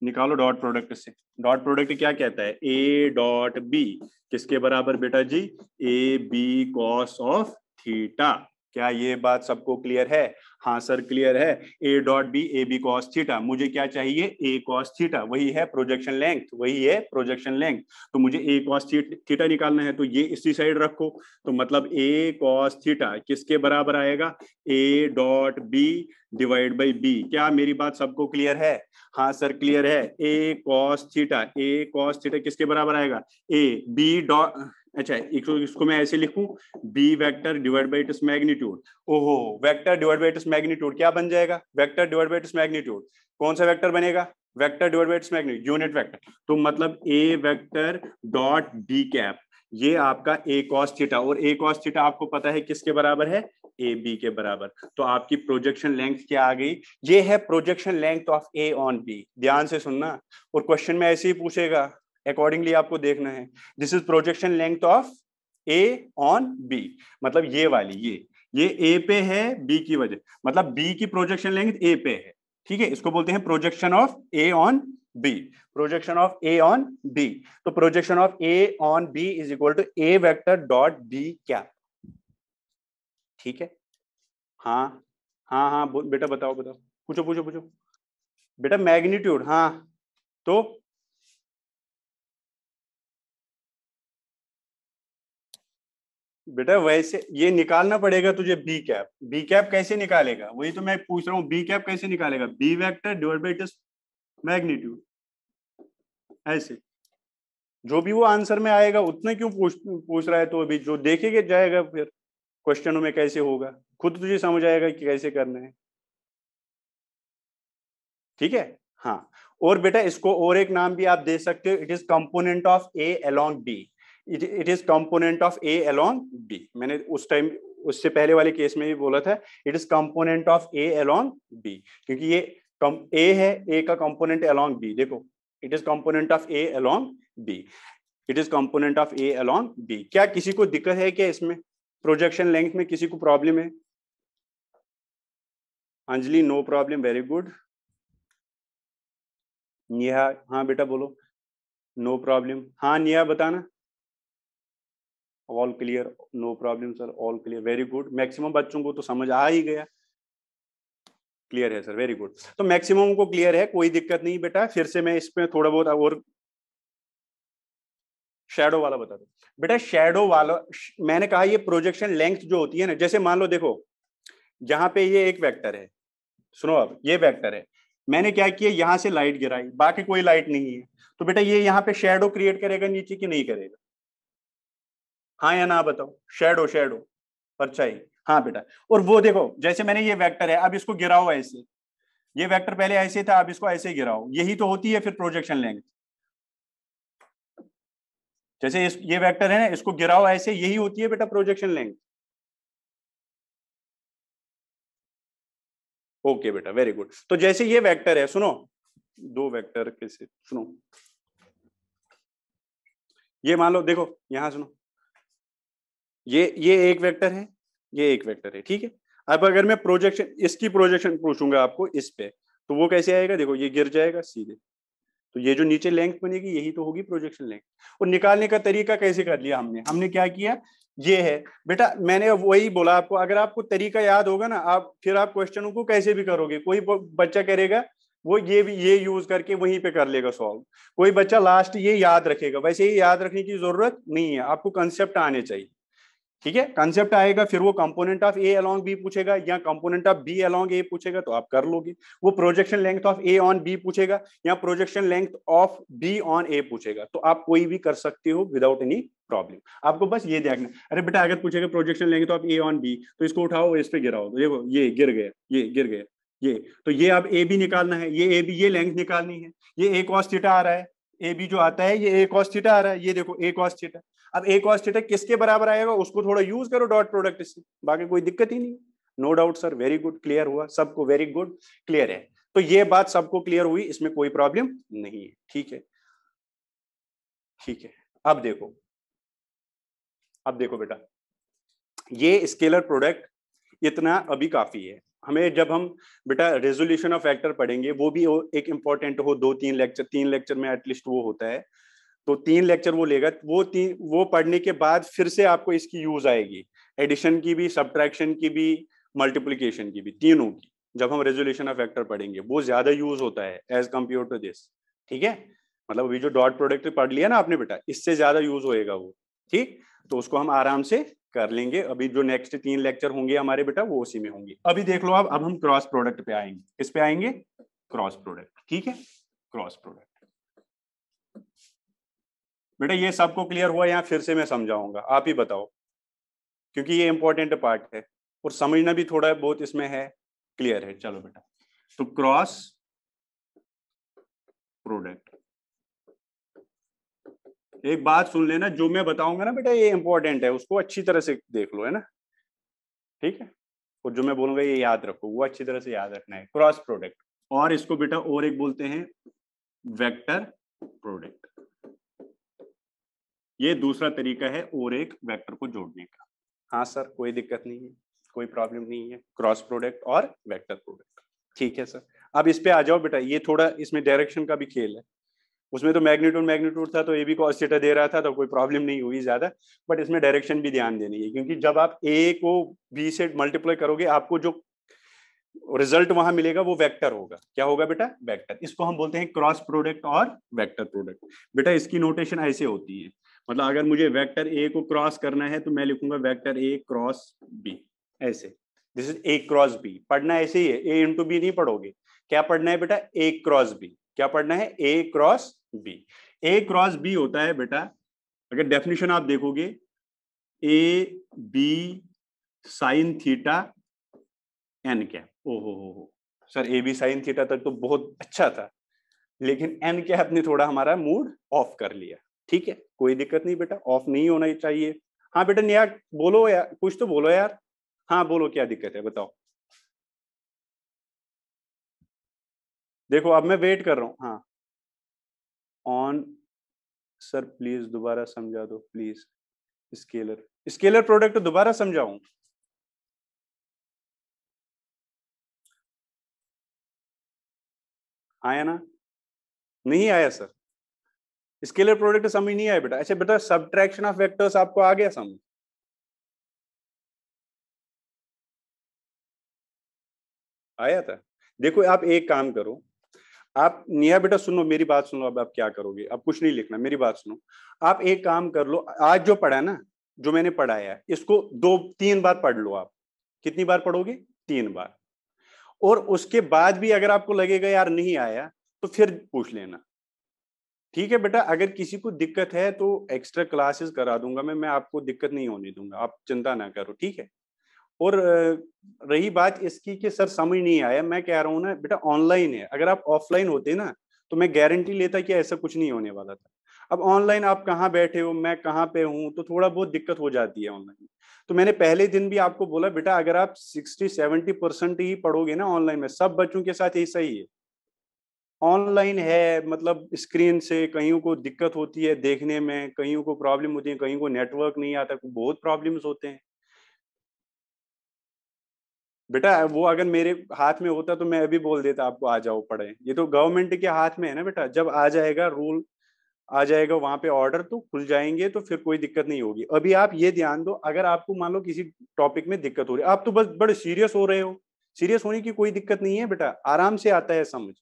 निकालो डॉट प्रोडक्ट से। डॉट प्रोडक्ट क्या कहता है? ए डॉट बी किसके बराबर बेटा जी? A B cos of theta. क्या ये बात सबको क्लियर है? हाँ सर क्लियर है। A dot B, A B cos theta, मुझे क्या चाहिए? ए कॉस थीटा, वही है प्रोजेक्शन लेंथ, वही है प्रोजेक्शन लेंथ। तो मुझे ए कॉस थीटा निकालना है, तो ये इसी साइड रखो, तो मतलब ए कॉस थीटा किसके बराबर आएगा? A dot B divide by B. क्या मेरी बात सबको क्लियर है? हाँ सर क्लियर है। ए कॉस थीटा, ए कॉस थीटा किसके बराबर आएगा? ए बी डॉट, अच्छा इसको मैं ऐसे लिखूं, B vector divide by its magnitude. ओहो, vector divide by its magnitude क्या बन जाएगा? Vector divide by its magnitude. कौन सा वेक्टर बनेगा? Vector divide by its magnitude, unit vector. तो मतलब A vector dot D cap, ये आपका ए कॉस थीटा, और ए कॉस थीटा आपको पता है किसके बराबर है? ए बी के बराबर। तो आपकी प्रोजेक्शन लेंथ क्या आ गई? ये है projection length of A on B. ध्यान से सुनना, और क्वेश्चन में ऐसे ही पूछेगा, अकॉर्डिंगली आपको देखना है। This is projection length of A on B, मतलब ये वाली, ये ए पे है बी की वजह, मतलब बी की प्रोजेक्शन लेंथ ए पे है, ठीक है। इसको बोलते हैं projection of A on B, projection of A on B. तो projection of A on B is equal to A vector dot B cap, ठीक है। हाँ हाँ हाँ, बेटा बताओ बताओ, पूछो पूछो पूछो। बेटा मैग्नीट्यूड, हाँ, तो बेटा वैसे ये निकालना पड़ेगा तुझे बी कैप। बी कैप कैसे निकालेगा, वही तो मैं पूछ रहा हूँ, बी कैप कैसे निकालेगा, B vector divide by it magnitude, ऐसे जो भी वो आंसर में आएगा उतना क्यों पूछ रहा है, तो अभी जो देखेगा जाएगा फिर क्वेश्चनों में कैसे होगा, खुद तुझे समझ आएगा कि कैसे करना है। ठीक है, हाँ। और बेटा इसको और एक नाम भी आप दे सकते हो, it is component of A along B, it is component of A along B. मैंने उस टाइम उससे पहले वाले केस में भी बोला था it is component of A along B, क्योंकि ये ए है, ए का कंपोनेंट अलोंग बी, देखो it is component of A along B, it is component of A along B. क्या किसी को दिक्कत है क्या इसमें, प्रोजेक्शन लेंथ में किसी को प्रॉब्लम है? Anjali no problem, very good. Neha, हाँ बेटा बोलो, नो प्रॉब्लम। हाँ नेहा बताना, all clear, no problem sir, all clear, very good. Maximum बच्चों को तो समझ आ ही गया, क्लियर है सर, वेरी गुड। तो मैक्सिमम को क्लियर है, कोई दिक्कत नहीं बेटा। फिर से मैं इसमें थोड़ा बहुत और शैडो वाला बता दो बेटा। शैडो वाला मैंने कहा ये प्रोजेक्शन लेंथ जो होती है ना, जैसे मान लो देखो जहां पे ये एक वेक्टर है, सुनो अब ये वेक्टर है, मैंने क्या किया यहां से लाइट गिराई, बाकी कोई लाइट नहीं है, तो बेटा ये यहाँ पे शैडो क्रिएट करेगा नीचे की नहीं करेगा? हाँ या ना बताओ, शैडो शैडो परछाई, हाँ बेटा। और वो देखो जैसे मैंने ये वेक्टर है, अब इसको गिराओ ऐसे, ये वेक्टर पहले ऐसे था, अब इसको ऐसे गिराओ, यही तो होती है फिर प्रोजेक्शन लेंथ। जैसे ये वेक्टर है ना, इसको गिराओ ऐसे, यही होती है बेटा प्रोजेक्शन लेंथ। ओके बेटा, वेरी गुड। तो जैसे ये वेक्टर है, सुनो दो वेक्टर कैसे, सुनो ये मान लो, देखो यहां सुनो, ये एक वेक्टर है, ये एक वेक्टर है, ठीक है। अब अगर मैं प्रोजेक्शन, इसकी प्रोजेक्शन पूछूंगा आपको इस पे, तो वो कैसे आएगा, देखो ये गिर जाएगा सीधे, तो ये जो नीचे लेंथ बनेगी यही तो होगी प्रोजेक्शन लेंथ। और निकालने का तरीका कैसे कर लिया हमने, हमने क्या किया, ये है बेटा, मैंने वही बोला आपको, अगर आपको तरीका याद होगा ना, आप फिर आप क्वेश्चनों को कैसे भी करोगे। कोई बच्चा करेगा वो ये भी ये यूज करके वहीं पे कर लेगा सॉल्व, कोई बच्चा लास्ट ये याद रखेगा, वैसे ये याद रखने की जरूरत नहीं है, आपको कंसेप्ट आने चाहिए। ठीक है, कंसेप्ट आएगा, फिर वो component of A along B पूछेगा या component of B along A पूछेगा तो आप कर लोगे। वो projection length of A on B पूछेगा या projection length of B on A पूछेगा, तो आप कोई भी कर सकते हो विदाउट एनी प्रॉब्लम। आपको बस ये देखना, अरे बेटा अगर पूछेगा projection length of A on B, तो इसको उठाओ इस पे गिराओ, तो देखो ये गिर गया, ये गिर गया, ये तो ये अब ए बी निकालना है, ये ए बी ये लेंथ निकालनी है, ये ए कॉस थीटा आ रहा है, ए बी जो आता है ये ए कॉस थीटा आ रहा है, ये देखो ए कॉस थीटा। अब ए कॉस थीटा किसके बराबर आएगा, उसको थोड़ा यूज करो डॉट प्रोडक्ट से, बाकी कोई दिक्कत ही नहीं। No doubt sir, very good, clear हुआ सबको, वेरी गुड क्लियर है। तो ये बात सबको क्लियर हुई, इसमें कोई प्रॉब्लम नहीं है, ठीक है, ठीक है। अब देखो, अब देखो बेटा, ये स्केलर प्रोडक्ट इतना अभी काफी है हमें। जब हम बेटा रेजोल्यूशन ऑफ वेक्टर पढ़ेंगे, वो भी एक इंपॉर्टेंट हो, दो तीन लेक्चर में एटलीस्ट वो होता है, तो 3 लेक्चर वो लेगा, वो पढ़ने के बाद फिर से आपको इसकी यूज आएगी, एडिशन की भी, सब्ट्रैक्शन की भी, मल्टीप्लीकेशन की भी, तीनों की। जब हम रेजोल्यूशन ऑफ वेक्टर पढ़ेंगे वो ज्यादा यूज होता है एज कंपेयर टू दिस, ठीक है। मतलब अभी जो डॉट प्रोडक्ट पढ़ लिया ना आपने बेटा, इससे ज्यादा यूज होएगा वो, ठीक। तो उसको हम आराम से कर लेंगे। अभी जो नेक्स्ट 3 लेक्चर होंगे हमारे बेटा वो उसी में होंगे। अभी देख लो, अब हम क्रॉस प्रोडक्ट पे आएंगे। किस पे आएंगे, क्रॉस प्रोडक्ट, ठीक है, क्रॉस प्रोडक्ट। बेटा ये सबको क्लियर हुआ या फिर से मैं समझाऊंगा, आप ही बताओ, क्योंकि ये इंपॉर्टेंट पार्ट है और समझना भी थोड़ा बहुत इसमें है। क्लियर है, चलो बेटा। तो क्रॉस प्रोडक्ट, एक बात सुन लेना, जो मैं बताऊंगा ना बेटा ये इंपॉर्टेंट है, उसको अच्छी तरह से देख लो, है ना, ठीक है। और जो मैं बोलूंगा ये याद रखो, वो अच्छी तरह से याद रखना है, क्रॉस प्रोडक्ट। और इसको बेटा और एक बोलते हैं वेक्टर प्रोडक्ट। ये दूसरा तरीका है और एक वेक्टर को जोड़ने का। हाँ सर, कोई दिक्कत नहीं है, कोई प्रॉब्लम नहीं है, क्रॉस प्रोडक्ट और वेक्टर प्रोडक्ट, ठीक है सर। अब इस पे आ जाओ बेटा, ये थोड़ा इसमें डायरेक्शन का भी खेल है। उसमें तो मैग्नीट्यूड था, तो ए बी कॉस थीटा दे रहा था, तो कोई प्रॉब्लम नहीं हुई ज्यादा, बट इसमें डायरेक्शन भी ध्यान देनी है, क्योंकि जब आप ए को बी से मल्टीप्लाई करोगे, आपको जो रिजल्ट वहां मिलेगा वो वेक्टर होगा। क्या होगा बेटा, वेक्टर। इसको हम बोलते हैं क्रॉस प्रोडक्ट और वेक्टर प्रोडक्ट। बेटा इसकी नोटेशन ऐसे होती है, मतलब अगर मुझे वेक्टर ए को क्रॉस करना है तो मैं लिखूंगा वेक्टर ए क्रॉस बी, ऐसे। This is A cross B. पढ़ना ऐसे ही है, ए इंटू बी नहीं पढ़ोगे। क्या पढ़ना है बेटा? A cross B. क्या पढ़ना है? A cross B. A cross B होता है बेटा, अगर डेफिनेशन आप देखोगे, A B sine theta N cap. ओहो हो sir, A B sine theta तक तो बहुत अच्छा था, लेकिन एन कैप ने थोड़ा हमारा मूड ऑफ कर लिया। ठीक है, कोई दिक्कत नहीं बेटा, ऑफ नहीं होना ही चाहिए। हाँ बेटा नेहा, बोलो यार, कुछ तो बोलो यार। हाँ बोलो, क्या दिक्कत है बताओ। देखो अब मैं वेट कर रहा हूँ। हाँ ऑन। सर प्लीज दोबारा समझा दो प्लीज। स्केलर स्केलर प्रोडक्ट दोबारा समझाऊं? आया ना? नहीं आया सर? स्केलर प्रोडक्ट समझ नहीं आया बेटा? अच्छा बेटा, सब्ट्रैक्शन ऑफ वेक्टर्स आपको आ गया समझ? आया था? देखो आप एक काम करो, आप निया बेटा सुनो मेरी बात सुनो। अब आप क्या करोगे, अब कुछ नहीं लिखना, मेरी बात सुनो। आप एक काम कर लो, आज जो पढ़ा ना, जो मैंने पढ़ाया है, इसको 2-3 बार पढ़ लो आप। कितनी बार पढ़ोगे? 3 बार। और उसके बाद भी अगर आपको लगेगा यार नहीं आया, तो फिर पूछ लेना। ठीक है बेटा, अगर किसी को दिक्कत है तो एक्स्ट्रा क्लासेस करा दूंगा मैं आपको दिक्कत नहीं होने दूंगा, आप चिंता ना करो। ठीक है। और रही बात इसकी कि सर समझ नहीं आया, मैं कह रहा हूँ ना बेटा, ऑनलाइन है। अगर आप ऑफलाइन होते ना, तो मैं गारंटी लेता कि ऐसा कुछ नहीं होने वाला था। अब ऑनलाइन आप कहाँ बैठे हो, मैं कहाँ पे हूँ, तो थोड़ा बहुत दिक्कत हो जाती है ऑनलाइन। तो मैंने पहले दिन भी आपको बोला बेटा, अगर आप 60-70% ही पढ़ोगे ना ऑनलाइन में, सब बच्चों के साथ ऐसा ही है। ऑनलाइन है मतलब स्क्रीन से कईयों को दिक्कत होती है देखने में, कईयों को प्रॉब्लम होती है, कईयों को नेटवर्क नहीं आता, बहुत प्रॉब्लम्स होते हैं। बेटा वो अगर मेरे हाथ में होता तो मैं अभी बोल देता आपको आ जाओ पढ़े। ये तो गवर्नमेंट के हाथ में है ना बेटा, जब आ जाएगा रूल, आ जाएगा वहां पे ऑर्डर, तो खुल जाएंगे, तो फिर कोई दिक्कत नहीं होगी। अभी आप ये ध्यान दो, अगर आपको मान लो किसी टॉपिक में दिक्कत हो रही है, आप तो बस बड़े सीरियस हो रहे हो। सीरियस होने की कोई दिक्कत नहीं है बेटा, आराम से आता है समझ।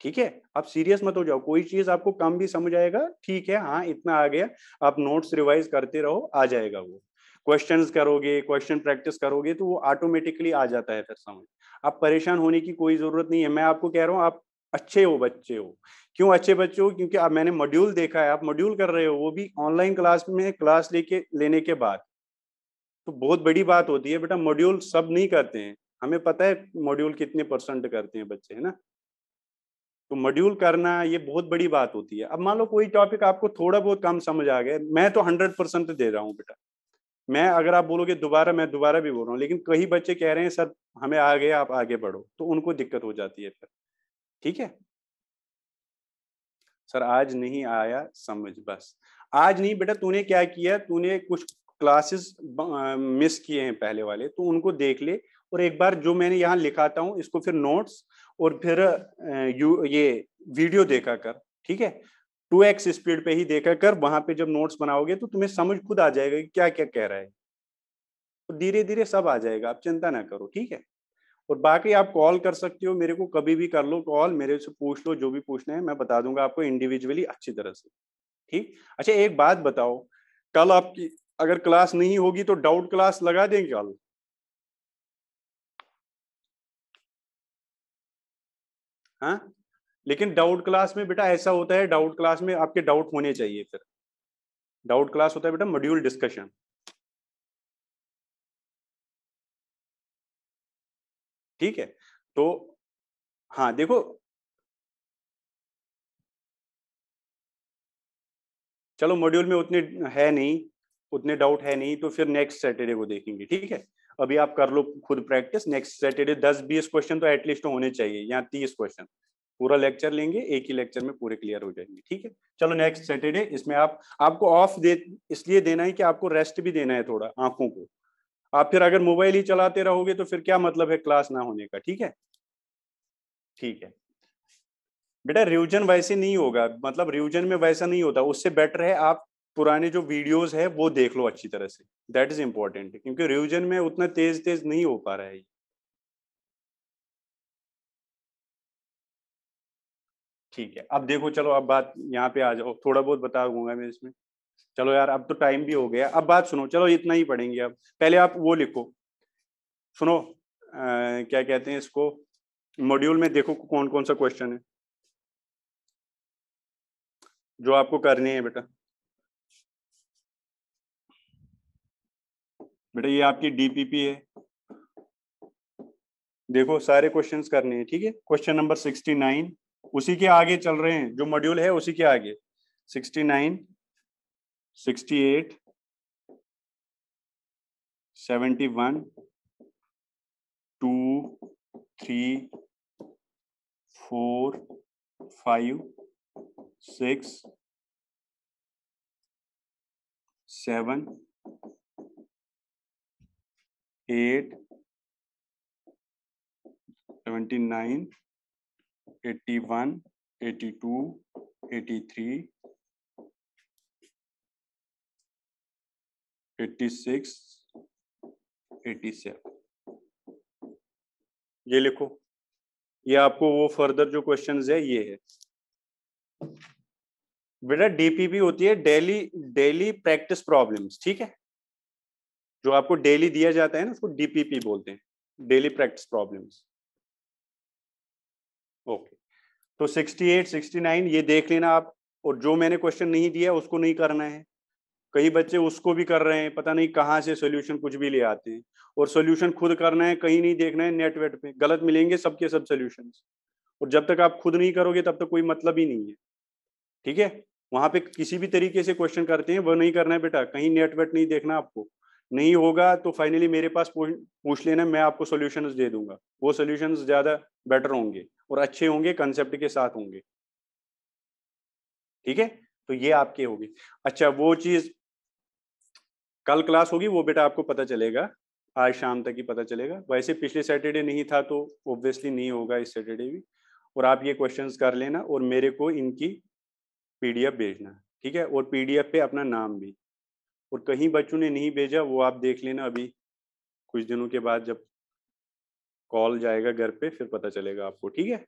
ठीक है, आप सीरियस मत हो जाओ, कोई चीज आपको कम भी समझ आएगा, ठीक है, हाँ इतना आ गया, आप नोट्स रिवाइज करते रहो, आ जाएगा वो। क्वेश्चंस करोगे, क्वेश्चन प्रैक्टिस करोगे, तो वो ऑटोमेटिकली आ जाता है फिर समझ। आप परेशान होने की कोई जरूरत नहीं है, मैं आपको कह रहा हूँ आप अच्छे हो बच्चे हो। क्यों अच्छे बच्चे हो? क्योंकि अब मैंने मॉड्यूल देखा है, आप मॉड्यूल कर रहे हो, वो भी ऑनलाइन क्लास में, क्लास लेने के बाद। तो बहुत बड़ी बात होती है बेटा, मॉड्यूल सब नहीं करते हैं। हमें पता है मॉड्यूल कितने परसेंट करते हैं बच्चे, है ना? तो मॉड्यूल करना ये बहुत बड़ी बात होती है। अब मान लो कोई टॉपिक आपको थोड़ा बहुत कम समझ आ गया, मैं तो 100% दे रहा हूँ बेटा। मैं अगर आप बोलोगे दोबारा, मैं दोबारा भी बोल रहा हूँ, लेकिन कई बच्चे कह रहे हैं सर हमें आ गया, आप आगे बढ़ो, तो उनको दिक्कत हो जाती है फिर। ठीक है सर, आज नहीं आया समझ, बस। आज नहीं बेटा, तूने क्या किया, तूने कुछ क्लासेस मिस किए हैं पहले वाले, तो उनको देख ले। और एक बार जो मैंने यहाँ लिखाता हूँ इसको फिर नोट्स, और फिर ये वीडियो देखा कर। ठीक है, 2x स्पीड पे ही देखा कर, वहां पे जब नोट्स बनाओगे तो तुम्हें समझ खुद आ जाएगा कि क्या क्या कह रहा है। तो धीरे धीरे सब आ जाएगा, आप चिंता ना करो। ठीक है, और बाकी आप कॉल कर सकते हो मेरे को, कभी भी कर लो कॉल, मेरे से पूछ लो जो भी पूछना है, मैं बता दूंगा आपको इंडिविजुअली अच्छी तरह से। ठीक। अच्छा एक बात बताओ, कल आपकी अगर क्लास नहीं होगी तो डाउट क्लास लगा देंगे कल? हाँ, लेकिन डाउट क्लास में बेटा ऐसा होता है, डाउट क्लास में आपके डाउट होने चाहिए फिर। डाउट क्लास होता है बेटा मॉड्यूल डिस्कशन। ठीक है, तो हाँ देखो, चलो मॉड्यूल में उतने है नहीं, उतने डाउट है नहीं, तो फिर नेक्स्ट सैटरडे को देखेंगे। ठीक है, अभी आप कर लो खुद प्रैक्टिस, नेक्स्ट सैटरडे 10-20 क्वेश्चन तो एटलीस्ट होने चाहिए, या 30 क्वेश्चन। पूरा लेक्चर लेंगे, एक ही लेक्चर में पूरे क्लियर हो जाएंगे। ठीक है, चलो नेक्स्ट सैटरडे, इसमें आप आपको ऑफ दे इसलिए देना है कि आपको रेस्ट भी देना है थोड़ा आंखों को। आप फिर अगर मोबाइल ही चलाते रहोगे तो फिर क्या मतलब है क्लास ना होने का। ठीक है। ठीक है बेटा, रिवीजन वैसे नहीं होगा, मतलब रिवीजन में वैसा नहीं होता, उससे बेटर है आप पुराने जो वीडियोस है वो देख लो अच्छी तरह से। दैट इज इंपॉर्टेंट, क्योंकि रिवीजन में उतना तेज तेज नहीं हो पा रहा है। ठीक है, अब देखो चलो, अब बात यहाँ पे आ जाओ, थोड़ा बहुत बता दूंगा मैं इसमें। चलो यार अब तो टाइम भी हो गया, अब बात सुनो, चलो इतना ही पढ़ेंगे अब। पहले आप वो लिखो, सुनो क्या कहते हैं इसको, मॉड्यूल में देखो कौन कौन सा क्वेश्चन है जो आपको करने हैं बेटा। बेटा ये आपकी डीपीपी है, देखो सारे क्वेश्चंस करने हैं, ठीक है। क्वेश्चन नंबर 69 उसी के आगे चल रहे हैं, जो मॉड्यूल है उसी के आगे। 69, 68, 71, 2, 3, 4, 5, 6, 7, 8, 79, 81, 82, 83, 86, 87, ये लिखो। ये आपको वो फर्दर जो क्वेश्चंस है ये है बेटा। डीपीपी होती है डेली डेली प्रैक्टिस प्रॉब्लम्स, ठीक है। जो आपको डेली दिया जाता है ना उसको डीपीपी बोलते हैं, डेली प्रैक्टिस प्रॉब्लम्स। ओके, तो 68, 69 ये देख लेना आप, और जो मैंने क्वेश्चन नहीं दिया उसको नहीं करना है। कई बच्चे उसको भी कर रहे हैं, पता नहीं कहाँ से सोल्यूशन कुछ भी ले आते हैं, और सोल्यूशन खुद करना है, कहीं नहीं देखना है, नेट वेट पे गलत मिलेंगे सबके सब सोल्यूशंस। और जब तक आप खुद नहीं करोगे तब तक कोई मतलब ही नहीं है, ठीक है। वहां पे किसी भी तरीके से क्वेश्चन करते हैं वो नहीं करना है बेटा, कहीं नेट वेट नहीं देखना आपको। नहीं होगा तो फाइनली मेरे पास पूछ लेना, मैं आपको सॉल्यूशंस दे दूंगा। वो सॉल्यूशंस ज्यादा बेटर होंगे और अच्छे होंगे, कंसेप्ट के साथ होंगे, ठीक है। तो ये आपके होगी। अच्छा वो चीज कल क्लास होगी वो बेटा आपको पता चलेगा, आज शाम तक ही पता चलेगा। वैसे पिछले सैटरडे नहीं था तो ऑब्वियसली नहीं होगा इस सैटरडे भी। और आप ये क्वेश्चंस कर लेना और मेरे को इनकी पीडीएफ भेजना, ठीक है। और पीडीएफ पे अपना नाम भी। और कहीं बच्चों ने नहीं भेजा वो आप देख लेना, अभी कुछ दिनों के बाद जब कॉल जाएगा घर पे फिर पता चलेगा आपको, ठीक है।